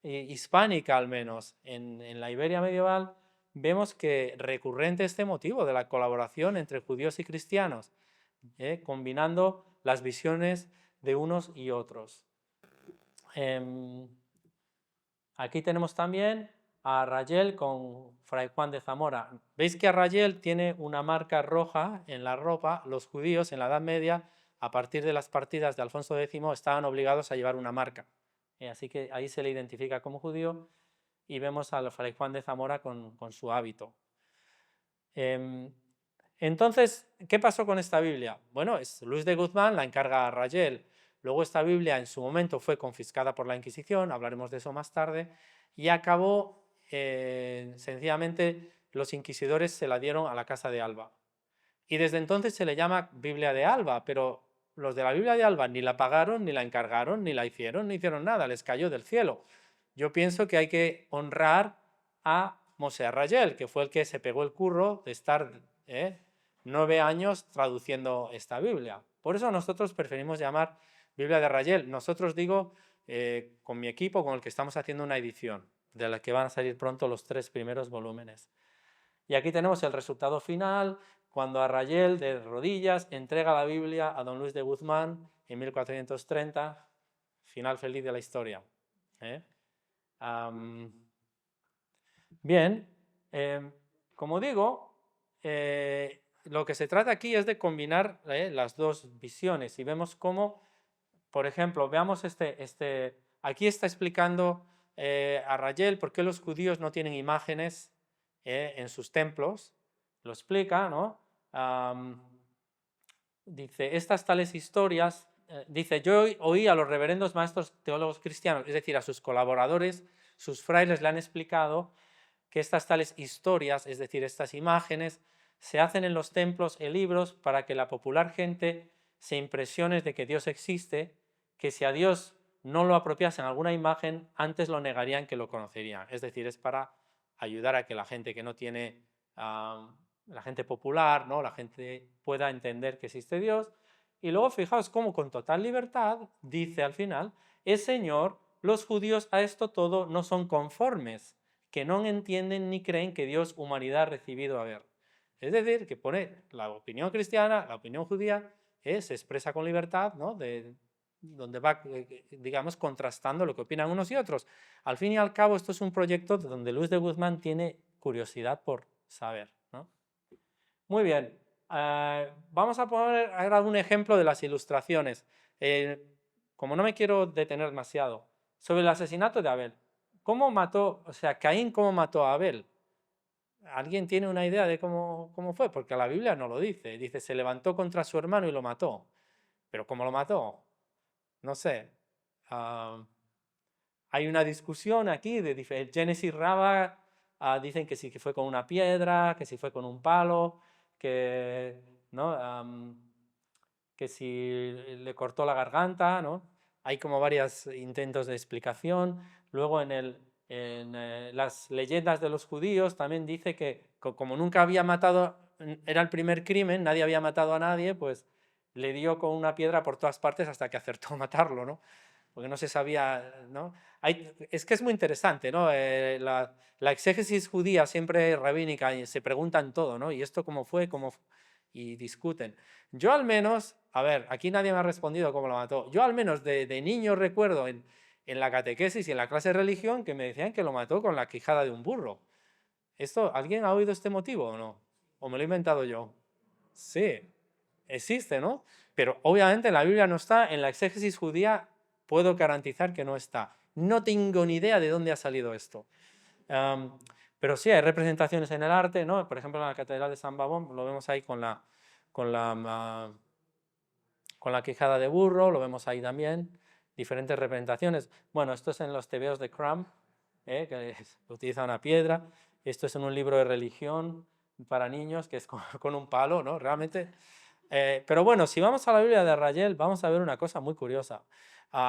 hispánica al menos, en la Iberia medieval, vemos que recurrente este motivo de la colaboración entre judíos y cristianos, combinando las visiones de unos y otros. Aquí tenemos también a Arrayel con Fray Juan de Zamora. Veis que Arrayel tiene una marca roja en la ropa. Los judíos en la Edad Media, a partir de las partidas de Alfonso X, estaban obligados a llevar una marca. Así que ahí se le identifica como judío, y vemos al Fray Juan de Zamora con su hábito. Entonces, ¿qué pasó con esta Biblia? Bueno, Luis de Guzmán la encarga a Arrayel. Luego esta Biblia en su momento fue confiscada por la Inquisición, hablaremos de eso más tarde, y acabó, sencillamente, los inquisidores se la dieron a la Casa de Alba. Y desde entonces se le llama Biblia de Alba, pero los de la Biblia de Alba ni la pagaron, ni la encargaron, ni la hicieron, ni hicieron nada, les cayó del cielo. Yo pienso que hay que honrar a Moshe Arrayel, que fue el que se pegó el curro de estar 9 años traduciendo esta Biblia. Por eso nosotros preferimos llamar Biblia de Arrayel. Nosotros, digo, con mi equipo, con el que estamos haciendo una edición, de la que van a salir pronto los 3 primeros volúmenes. Y aquí tenemos el resultado final, cuando Arrayel, de rodillas, entrega la Biblia a don Luis de Guzmán en 1430, final feliz de la historia. Bien, como digo, lo que se trata aquí es de combinar las dos visiones y vemos cómo, por ejemplo, veamos aquí está explicando Arrayel por qué los judíos no tienen imágenes en sus templos, lo explica, ¿no? Dice, estas tales historias, dice, yo oí a los reverendos maestros teólogos cristianos, es decir, a sus colaboradores, sus frailes le han explicado que estas tales historias, es decir, estas imágenes, se hacen en los templos y libros para que la popular gente se impresione de que Dios existe, que si a Dios no lo apropiasen alguna imagen, antes lo negarían que lo conocerían. Es decir, es para ayudar a que la gente que no tiene, la gente popular, ¿no? La gente pueda entender que existe Dios. Y luego fijaos cómo con total libertad dice al final, es Señor, los judíos a esto todo no son conformes, que no entienden ni creen que Dios humanidad ha recibido a ver. Es decir, que pone la opinión cristiana, la opinión judía, se expresa con libertad, ¿no? Donde va, digamos, contrastando lo que opinan unos y otros. Al fin y al cabo, esto es un proyecto donde Luis de Guzmán tiene curiosidad por saber, ¿no? Muy bien, vamos a poner ahora un ejemplo de las ilustraciones. Como no me quiero detener demasiado, sobre el asesinato de Abel. ¿Cómo mató, o sea, Caín cómo mató a Abel? ¿Alguien tiene una idea de cómo fue? Porque la Biblia no lo dice. Dice, se levantó contra su hermano y lo mató. ¿Pero cómo lo mató? No sé. Hay una discusión aquí de Génesis Rabba. Dicen que sí que fue con una piedra, que sí fue con un palo, que, ¿no? Que si le cortó la garganta, ¿no? Hay como varios intentos de explicación. Luego en las leyendas de los judíos también dice que como nunca había matado, era el primer crimen, nadie había matado a nadie, pues le dio con una piedra por todas partes hasta que acertó a matarlo, ¿no? Porque no se sabía, ¿no? Es que es muy interesante, ¿no? La exégesis judía siempre rabínica se preguntan todo, ¿no? ¿Y esto cómo fue? Y discuten. Yo al menos, a ver, aquí nadie me ha respondido cómo lo mató. Yo al menos de niño recuerdo en la catequesis y en la clase de religión que me decían que lo mató con la quijada de un burro. ¿Alguien ha oído este motivo o no? ¿O me lo he inventado yo? Sí, existe, ¿no? Pero obviamente en la Biblia no está, en la exégesis judía puedo garantizar que no está. No tengo ni idea de dónde ha salido esto. Pero sí, hay representaciones en el arte, ¿no? Por ejemplo, en la Catedral de San Babón, lo vemos ahí con la quijada de burro, lo vemos ahí también, diferentes representaciones. Bueno, esto es en los tebeos de Cram, que utiliza una piedra. Esto es en un libro de religión para niños, que es con un palo, ¿no? Realmente. Pero bueno, si vamos a la Biblia de Arrayel, vamos a ver una cosa muy curiosa.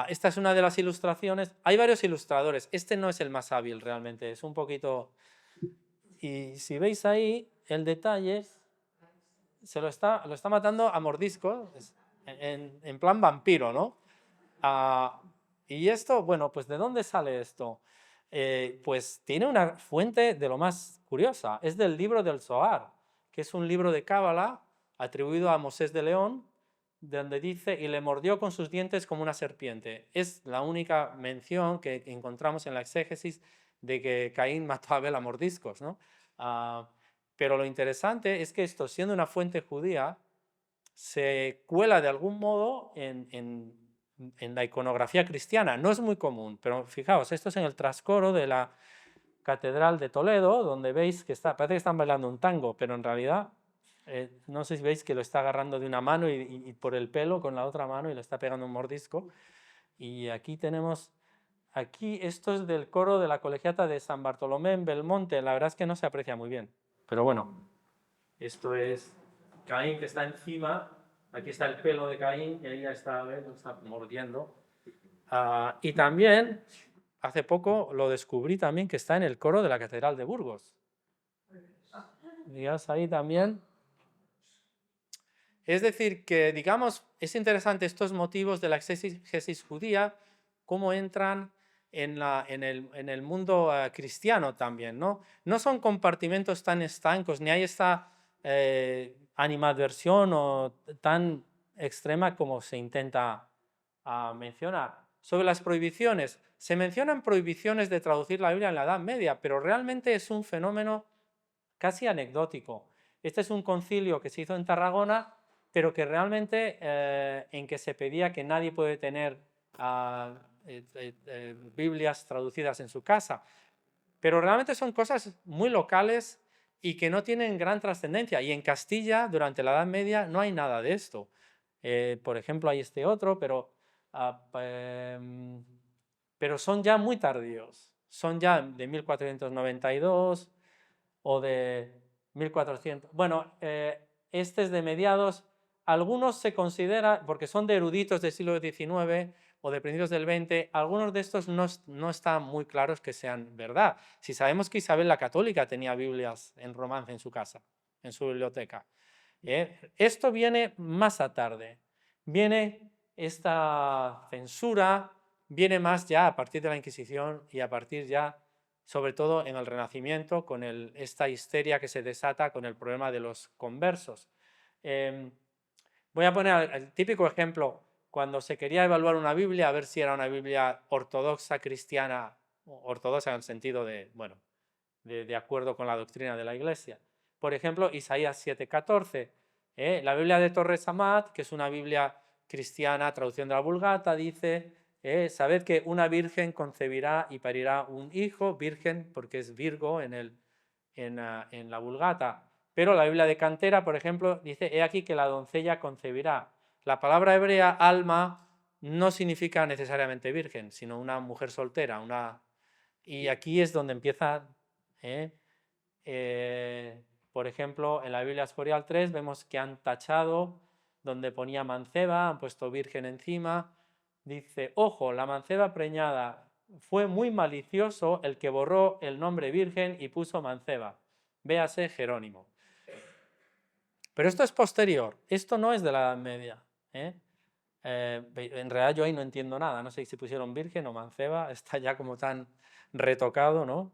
Esta es una de las ilustraciones. Hay varios ilustradores. Este no es el más hábil realmente, es un poquito... Y si veis ahí, el detalle, lo está matando a mordisco, en plan vampiro, ¿no? Y esto, bueno, pues ¿de dónde sale esto? Pues tiene una fuente de lo más curiosa. Es del libro del Zohar, que es un libro de Cábala atribuido a Mosés de León, donde dice, y le mordió con sus dientes como una serpiente. Es la única mención que encontramos en la exégesis de que Caín mató a Abel a mordiscos, ¿no? Pero lo interesante es que esto, siendo una fuente judía, se cuela de algún modo en la iconografía cristiana. No es muy común, pero fijaos, esto es en el trascoro de la Catedral de Toledo, donde veis que parece que están bailando un tango, pero en realidad no sé si veis que lo está agarrando de una mano y por el pelo con la otra mano y le está pegando un mordisco. Y aquí tenemos, esto es del coro de la colegiata de San Bartolomé en Belmonte. La verdad es que no se aprecia muy bien, pero bueno, esto es Caín que está encima, aquí está el pelo de Caín y ella está mordiendo. Y también, hace poco lo descubrí también que está en el coro de la Catedral de Burgos. Digamos ahí también. Es decir, que digamos, es interesante estos motivos de la exégesis judía, cómo entran en el mundo cristiano también, ¿no? No son compartimentos tan estancos, ni hay esta animadversión o tan extrema como se intenta mencionar. Sobre las prohibiciones, se mencionan prohibiciones de traducir la Biblia en la Edad Media, pero realmente es un fenómeno casi anecdótico. Este es un concilio que se hizo en Tarragona, pero que realmente en que se pedía que nadie puede tener Biblias traducidas en su casa. Pero realmente son cosas muy locales y que no tienen gran trascendencia. Y en Castilla, durante la Edad Media, no hay nada de esto. Por ejemplo, hay este otro, pero son ya muy tardíos. Son ya de 1492 o de 1400. Bueno, este es de mediados. Algunos se consideran, porque son de eruditos del siglo XIX o de principios del XX, algunos de estos no están muy claros que sean verdad. Si sabemos que Isabel la Católica tenía Biblias en romance en su casa, en su biblioteca. Esto viene más a tarde. Viene esta censura, viene más ya a partir de la Inquisición y a partir ya, sobre todo en el Renacimiento, con esta histeria que se desata con el problema de los conversos. Voy a poner el típico ejemplo, cuando se quería evaluar una Biblia, a ver si era una Biblia ortodoxa, cristiana, ortodoxa en el sentido de, bueno, de acuerdo con la doctrina de la Iglesia. Por ejemplo, Isaías 7:14, la Biblia de Torres Amat, que es una Biblia cristiana, traducción de la Vulgata, dice, sabed que una virgen concebirá y parirá un hijo, virgen porque es Virgo en la Vulgata. Pero la Biblia de Cantera, por ejemplo, dice, he aquí que la doncella concebirá. La palabra hebrea, alma, no significa necesariamente virgen, sino una mujer soltera. Y aquí es donde empieza, por ejemplo, en la Biblia Escorial 3 vemos que han tachado, donde ponía manceba, han puesto virgen encima. Dice, ojo, la manceba preñada, fue muy malicioso el que borró el nombre virgen y puso manceba. Véase Jerónimo. Pero esto es posterior, esto no es de la Edad Media. En realidad yo ahí no entiendo nada, no sé si pusieron virgen o manceba, está ya como tan retocado, ¿no?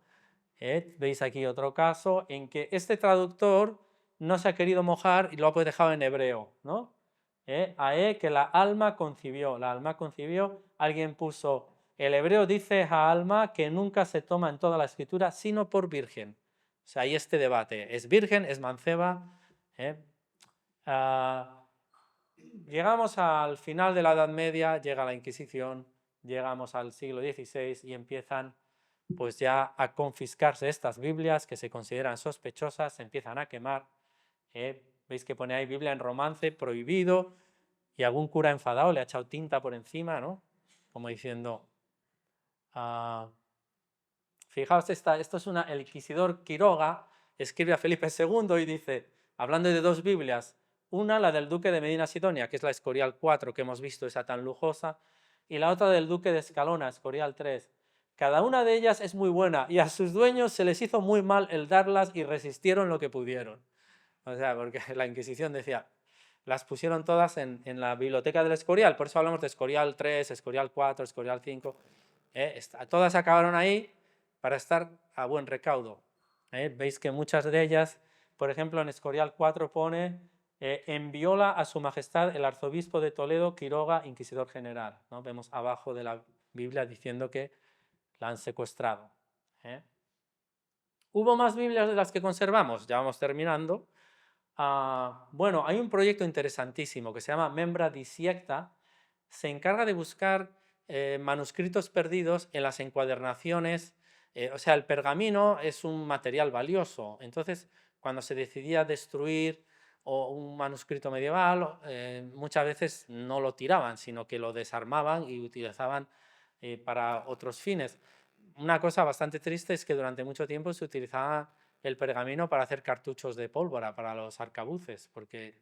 Veis aquí otro caso en que este traductor no se ha querido mojar y lo ha dejado en hebreo, ¿no? Que la alma concibió, alguien puso, el hebreo dice a alma que nunca se toma en toda la escritura sino por virgen. O sea, hay este debate, ¿es virgen, es manceba? Llegamos al final de la Edad Media, llega la Inquisición, llegamos al siglo XVI y empiezan pues ya a confiscarse estas Biblias que se consideran sospechosas, se empiezan a quemar. Veis que pone ahí Biblia en romance, prohibido, y algún cura enfadado le ha echado tinta por encima, ¿no? Como diciendo, fijaos, esto es el inquisidor Quiroga, escribe a Felipe II y dice, hablando de dos Biblias, una, la del duque de Medina Sidonia, que es la Escorial 4 que hemos visto, esa tan lujosa, y la otra del duque de Escalona, Escorial 3. Cada una de ellas es muy buena y a sus dueños se les hizo muy mal el darlas y resistieron lo que pudieron. O sea, porque la Inquisición decía, las pusieron todas en la biblioteca del Escorial, por eso hablamos de Escorial 3, Escorial 4, Escorial 5. Todas acabaron ahí para estar a buen recaudo. Veis que muchas de ellas, por ejemplo, en Escorial 4 pone, envióla a su majestad el arzobispo de Toledo, Quiroga, inquisidor general. ¿No? Vemos abajo de la Biblia diciendo que la han secuestrado. ¿Hubo más Biblias de las que conservamos? Ya vamos terminando. Bueno, hay un proyecto interesantísimo que se llama Membra Disiecta. Se encarga de buscar manuscritos perdidos en las encuadernaciones. O sea, el pergamino es un material valioso. Entonces, cuando se decidía destruir un manuscrito medieval, muchas veces no lo tiraban, sino que lo desarmaban y utilizaban para otros fines. Una cosa bastante triste es que durante mucho tiempo se utilizaba el pergamino para hacer cartuchos de pólvora para los arcabuces, porque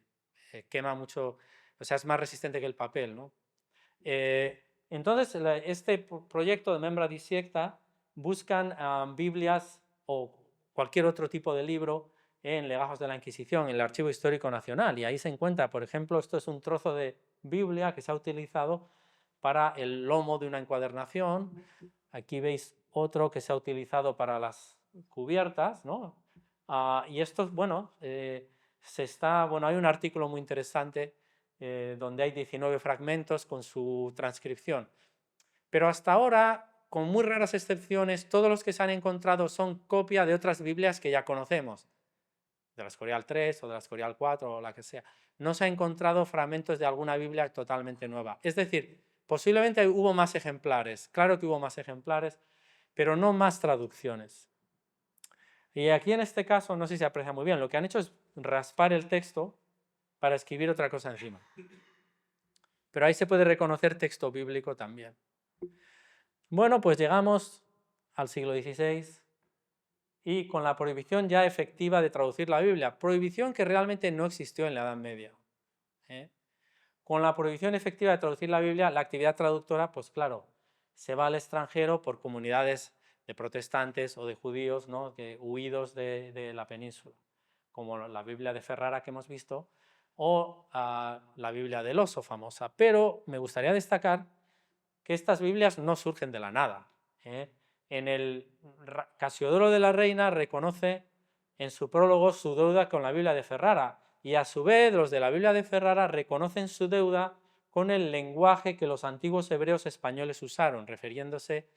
quema mucho, o sea, es más resistente que el papel, ¿no? Entonces, este proyecto de Membra Disiecta buscan Biblias o cualquier otro tipo de libro en legajos de la Inquisición, en el Archivo Histórico Nacional, y ahí se encuentra, por ejemplo, esto es un trozo de Biblia que se ha utilizado para el lomo de una encuadernación. Aquí veis otro que se ha utilizado para las cubiertas, ¿no? Y estos, bueno, Bueno, hay un artículo muy interesante donde hay 19 fragmentos con su transcripción. Pero hasta ahora, con muy raras excepciones, todos los que se han encontrado son copia de otras Biblias que ya conocemos, de la Escorial 3 o de la Escorial 4 o la que sea. No se han encontrado fragmentos de alguna Biblia totalmente nueva. Es decir, posiblemente hubo más ejemplares, claro que hubo más ejemplares, pero no más traducciones. Y aquí en este caso, no sé si se aprecia muy bien, lo que han hecho es raspar el texto para escribir otra cosa encima. Pero ahí se puede reconocer texto bíblico también. Bueno, pues llegamos al siglo XVI y con la prohibición ya efectiva de traducir la Biblia, prohibición que realmente no existió en la Edad Media. Con la prohibición efectiva de traducir la Biblia, la actividad traductora, pues claro, se va al extranjero por comunidades de protestantes o de judíos, ¿no?, que, huidos de la península, como la Biblia de Ferrara que hemos visto, o la Biblia del Oso famosa. Pero me gustaría destacar que estas Biblias no surgen de la nada. En el Casiodoro de la Reina reconoce en su prólogo su deuda con la Biblia de Ferrara, y a su vez los de la Biblia de Ferrara reconocen su deuda con el lenguaje que los antiguos hebreos españoles usaron, refiriéndose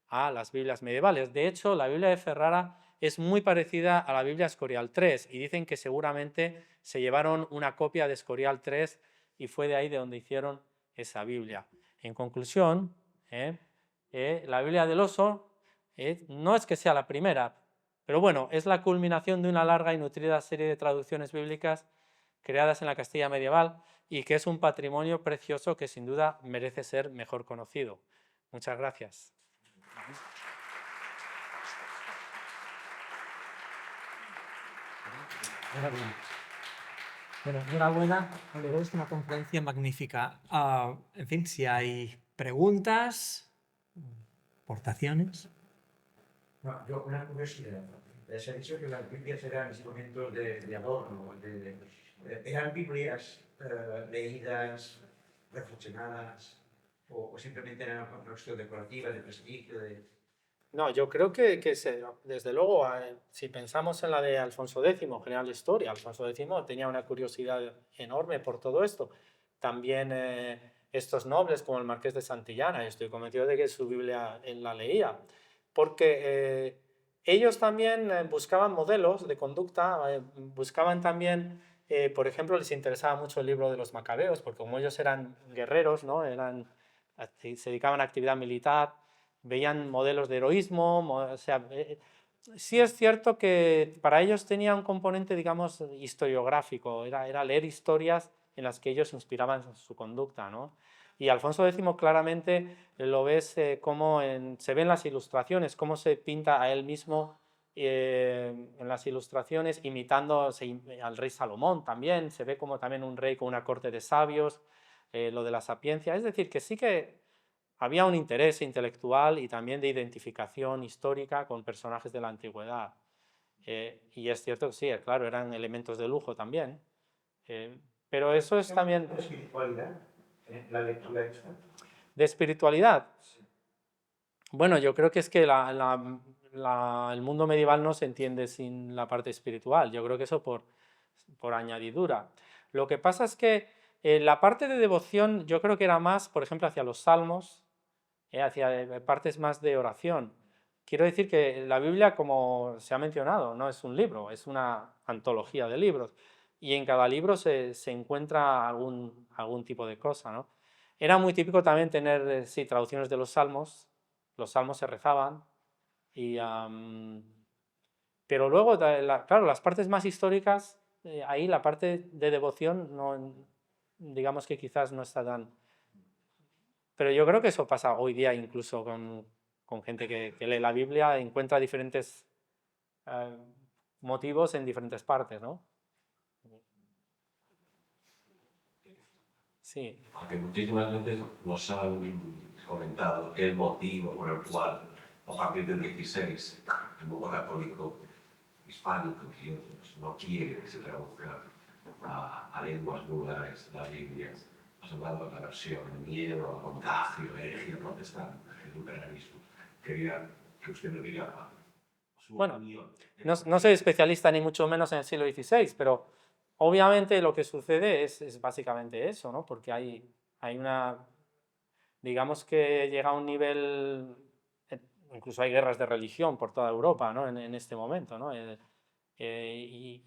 a las Biblias medievales. De hecho, la Biblia de Ferrara es muy parecida a la Biblia Escorial 3 y dicen que seguramente se llevaron una copia de Escorial 3 y fue de ahí de donde hicieron esa Biblia. En conclusión, la Biblia del Oso no es que sea la primera, pero bueno, es la culminación de una larga y nutrida serie de traducciones bíblicas creadas en la Castilla medieval y que es un patrimonio precioso que sin duda merece ser mejor conocido. Muchas gracias. Bueno, enhorabuena, es una conferencia magnífica. En fin, si hay preguntas, aportaciones. No, yo una curiosidad. Se ha dicho que las Biblias eran instrumentos de adorno. ¿Eran Biblias leídas, reflexionadas, o simplemente eran una cuestión decorativa, de prestigio? No, yo creo que desde luego, si pensamos en la de Alfonso X, general de historia, Alfonso X tenía una curiosidad enorme por todo esto. También estos nobles como el Marqués de Santillana, estoy convencido de que su Biblia él la leía, porque ellos también buscaban modelos de conducta, buscaban también, por ejemplo, les interesaba mucho el libro de los Macabeos, porque como ellos eran guerreros, ¿no?, se dedicaban a actividad militar, veían modelos de heroísmo, o sea, sí es cierto que para ellos tenía un componente, digamos, historiográfico, era leer historias en las que ellos inspiraban su conducta, ¿no? Y Alfonso X claramente lo ves cómo se ven las ilustraciones, cómo se pinta a él mismo en las ilustraciones, imitando al rey Salomón también, se ve como también un rey con una corte de sabios, lo de la sapiencia, es decir, que sí que había un interés intelectual y también de identificación histórica con personajes de la antigüedad. Y es cierto que sí, claro, eran elementos de lujo también. Pero eso es también... ¿De espiritualidad? ¿La lectura esta? ¿De espiritualidad? Bueno, yo creo que es que el mundo medieval no se entiende sin la parte espiritual. Yo creo que eso por añadidura. Lo que pasa es que la parte de devoción yo creo que era más, por ejemplo, hacia los salmos, hacia partes más de oración. Quiero decir que la Biblia, como se ha mencionado, no es un libro, es una antología de libros. Y en cada libro se encuentra algún tipo de cosa, ¿no? Era muy típico también tener, sí, traducciones de los salmos se rezaban, pero luego, claro, las partes más históricas, ahí la parte de devoción, no, digamos que quizás no está tan... Pero yo creo que eso pasa hoy día incluso con gente que lee la Biblia, encuentra diferentes motivos en diferentes partes, ¿no? Sí. Porque muchísimas veces nos han comentado el motivo por el cual, a partir del 16, el mundo católico hispánico y otros no quiere que se traduzca a lenguas vulgares la Biblia. Has hablado de la versión, el miedo, el contagio, herejía protestante, el liberalismo. Quería que usted me diga su Bueno, opinión. no soy especialista ni mucho menos en el siglo XVI, pero obviamente lo que sucede es básicamente eso, ¿no? Porque hay una, digamos que llega a un nivel, incluso hay guerras de religión por toda Europa, ¿no? En este momento, ¿no? Y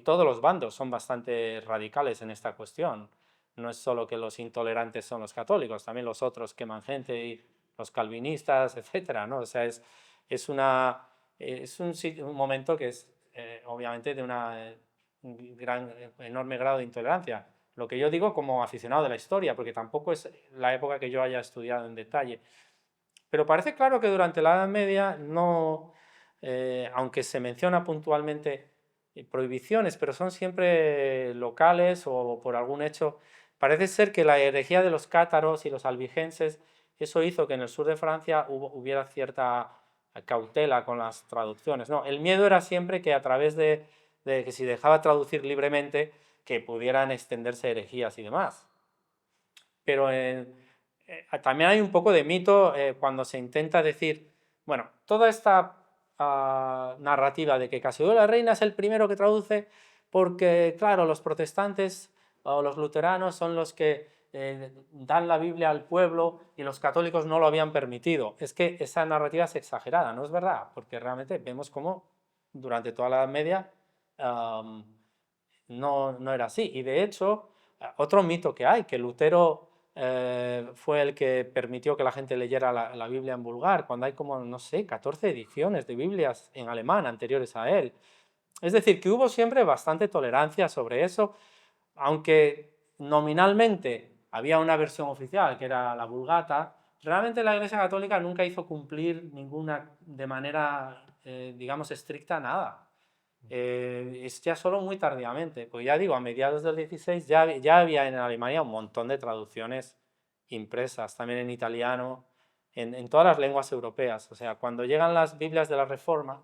todos los bandos son bastante radicales en esta cuestión. No es solo que los intolerantes son los católicos, también los otros queman gente, y los calvinistas, etcétera, ¿no? O sea, es un momento que es obviamente de un enorme grado de intolerancia. Lo que yo digo como aficionado de la historia, porque tampoco es la época que yo haya estudiado en detalle. Pero parece claro que durante la Edad Media no, aunque se menciona puntualmente prohibiciones, pero son siempre locales o por algún hecho. Parece ser que la herejía de los cátaros y los albigenses, eso hizo que en el sur de Francia hubiera cierta cautela con las traducciones. No, el miedo era siempre que a través de que si dejaba traducir libremente, que pudieran extenderse herejías y demás. Pero también hay un poco de mito cuando se intenta decir, bueno, toda esta narrativa de que Casimiro de la Reina es el primero que traduce porque, claro, los protestantes o los luteranos son los que dan la Biblia al pueblo y los católicos no lo habían permitido. Es que esa narrativa es exagerada, ¿no es verdad? Porque realmente vemos cómo durante toda la Edad Media no era así. Y de hecho, otro mito que hay, que Lutero fue el que permitió que la gente leyera la Biblia en vulgar, cuando hay como, no sé, 14 ediciones de Biblias en alemán anteriores a él. Es decir, que hubo siempre bastante tolerancia sobre eso, aunque nominalmente había una versión oficial, que era la Vulgata. Realmente la Iglesia Católica nunca hizo cumplir ninguna, de manera, digamos, estricta, nada. Es ya solo muy tardíamente, pues ya digo, a mediados del 16 ya había en Alemania un montón de traducciones impresas, también en italiano, en todas las lenguas europeas. O sea, cuando llegan las Biblias de la Reforma,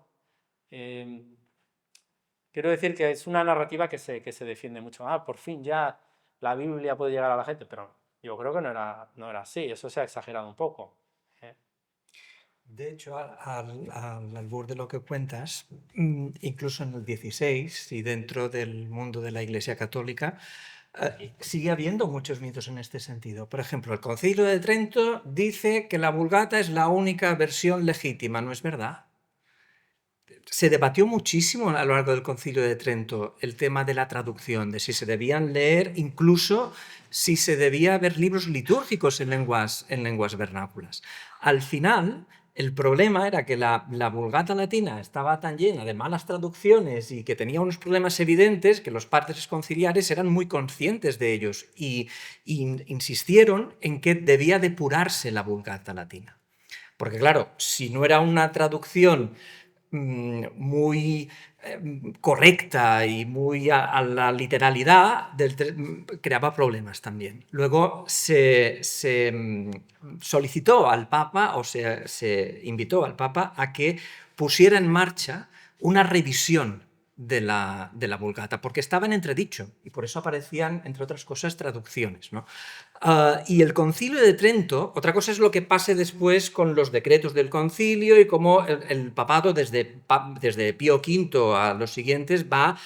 quiero decir que es una narrativa que se defiende mucho. Por fin ya la Biblia puede llegar a la gente, pero yo creo que no era así, eso se ha exagerado un poco. De hecho, al albur de lo que cuentas, incluso en el 16 y dentro del mundo de la Iglesia Católica, sigue habiendo muchos mitos en este sentido. Por ejemplo, el Concilio de Trento dice que la Vulgata es la única versión legítima, ¿no es verdad? Se debatió muchísimo a lo largo del Concilio de Trento el tema de la traducción, de si se debían leer, incluso si se debía ver libros litúrgicos en lenguas vernáculas. Al final, el problema era que la Vulgata latina estaba tan llena de malas traducciones y que tenía unos problemas evidentes que los padres conciliares eran muy conscientes de ellos y insistieron en que debía depurarse la Vulgata latina. Porque claro, si no era una traducción muy correcta y muy a la literalidad, creaba problemas también. Luego se solicitó al Papa, o se invitó al Papa a que pusiera en marcha una revisión de la Vulgata, porque estaba en entredicho y por eso aparecían, entre otras cosas, traducciones, ¿no? Y el Concilio de Trento, otra cosa es lo que pase después con los decretos del concilio y cómo el papado desde Pío V a los siguientes va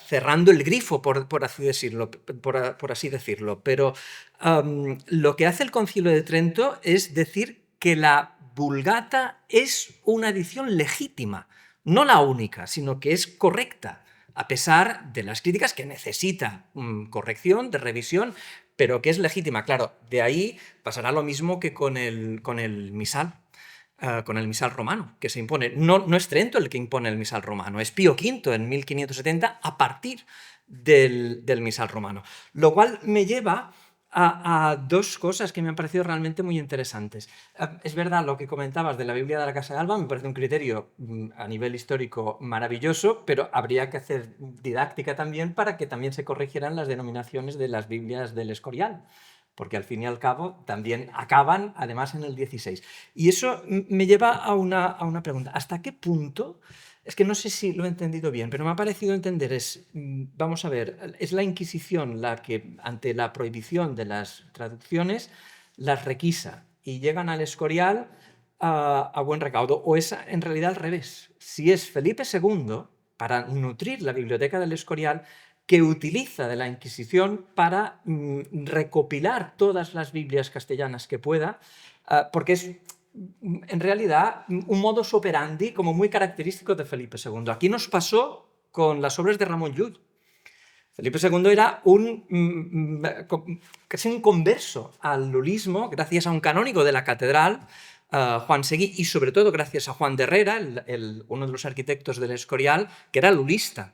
cerrando el grifo, por así decirlo. Pero lo que hace el Concilio de Trento es decir que la Vulgata es una edición legítima, no la única, sino que es correcta, a pesar de las críticas que necesita corrección, de revisión, pero que es legítima. Claro, de ahí pasará lo mismo que con el misal. Con el misal romano, que se impone. No es Trento el que impone el misal romano, es Pío V en 1570 a partir del misal romano. Lo cual me lleva a dos cosas que me han parecido realmente muy interesantes. Es verdad lo que comentabas de la Biblia de la Casa de Alba, me parece un criterio a nivel histórico maravilloso, pero habría que hacer didáctica también para que también se corrigieran las denominaciones de las Biblias del Escorial, porque al fin y al cabo también acaban además en el 16. Y eso me lleva a una pregunta. ¿Hasta qué punto? Es que no sé si lo he entendido bien, pero me ha parecido entender, vamos a ver, es la Inquisición la que, ante la prohibición de las traducciones, las requisa y llegan al Escorial a buen recaudo, o es en realidad al revés. Si es Felipe II, para nutrir la biblioteca del Escorial, que utiliza de la Inquisición para recopilar todas las Biblias castellanas que pueda, porque es en realidad un modus operandi como muy característico de Felipe II. Aquí nos pasó con las obras de Ramón Llull. Felipe II era casi un converso al lulismo gracias a un canónigo de la catedral, Juan Seguí, y sobre todo gracias a Juan de Herrera, uno de los arquitectos del Escorial, que era lulista.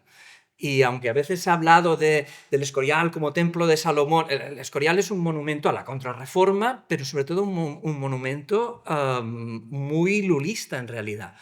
Y aunque a veces se ha hablado del Escorial como templo de Salomón, el Escorial es un monumento a la Contrarreforma, pero sobre todo un monumento muy lulista en realidad.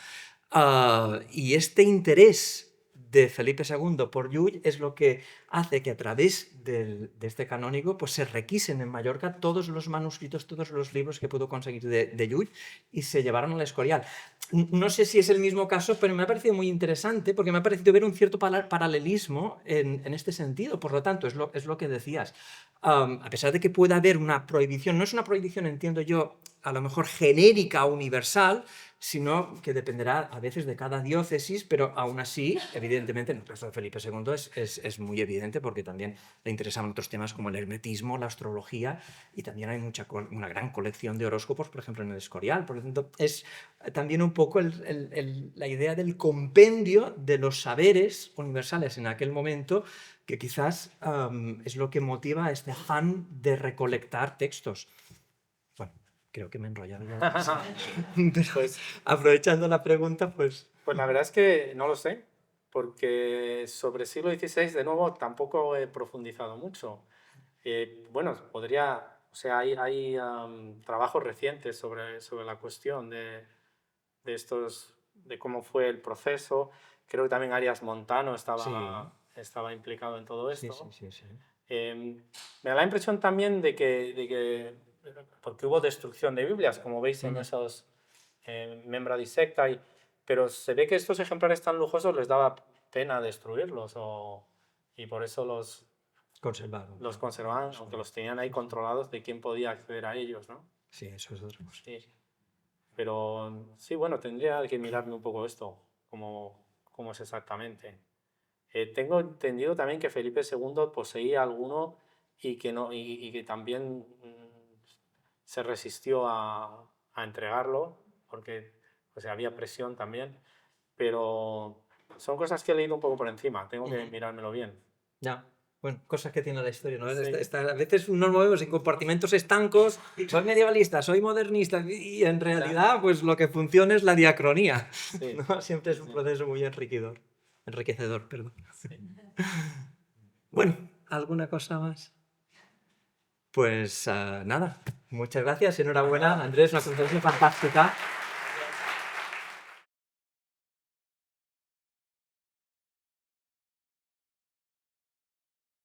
Y este interés de Felipe II por Llull es lo que hace que a través de este canónigo pues, se requisen en Mallorca todos los manuscritos, todos los libros que pudo conseguir de Llull y se llevaron al Escorial. No sé si es el mismo caso, pero me ha parecido muy interesante porque me ha parecido ver un cierto paralelismo en este sentido. Por lo tanto, es lo que decías. A pesar de que pueda haber una prohibición, no es una prohibición, entiendo yo, a lo mejor genérica o universal, sino que dependerá a veces de cada diócesis, pero aún así, evidentemente, en el caso de Felipe II es muy evidente porque también le interesaban otros temas como el hermetismo, la astrología, y también hay una gran colección de horóscopos, por ejemplo, en el Escorial. Por lo tanto, es también un poco la idea del compendio de los saberes universales en aquel momento, que quizás es lo que motiva este afán de recolectar textos. Creo que me he enrollado ya. Pero Pues, aprovechando la pregunta, pues... pues la verdad es que no lo sé, porque sobre siglo XVI, de nuevo, tampoco he profundizado mucho. Bueno, podría, o sea, hay trabajos recientes sobre la cuestión de cómo fue el proceso. Creo que también Arias Montano estaba implicado en todo esto. Sí. Me da la impresión también de que porque hubo destrucción de Biblias, como veis en esos Membra Dissecta, pero se ve que estos ejemplares tan lujosos les daba pena destruirlos y por eso los conservaban, aunque los tenían ahí controlados de quién podía acceder a ellos, ¿no? Sí, eso es otra cosa. Sí. Pero sí, bueno, tendría que mirarme un poco esto, cómo es exactamente. Tengo entendido también que Felipe II poseía alguno y que también se resistió a entregarlo, porque pues, había presión también, pero son cosas que he leído un poco por encima, tengo que mirármelo bien. Ya, bueno, cosas que tiene la historia, ¿no? Sí. A veces nos movemos en compartimentos estancos, soy medievalista, soy modernista, y en realidad pues lo que funciona es la diacronía, Sí. ¿no? Siempre es un proceso muy enriquecedor, perdón. Bueno, ¿alguna cosa más? Pues nada, muchas gracias, enhorabuena, Andrés, una conferencia fantástica.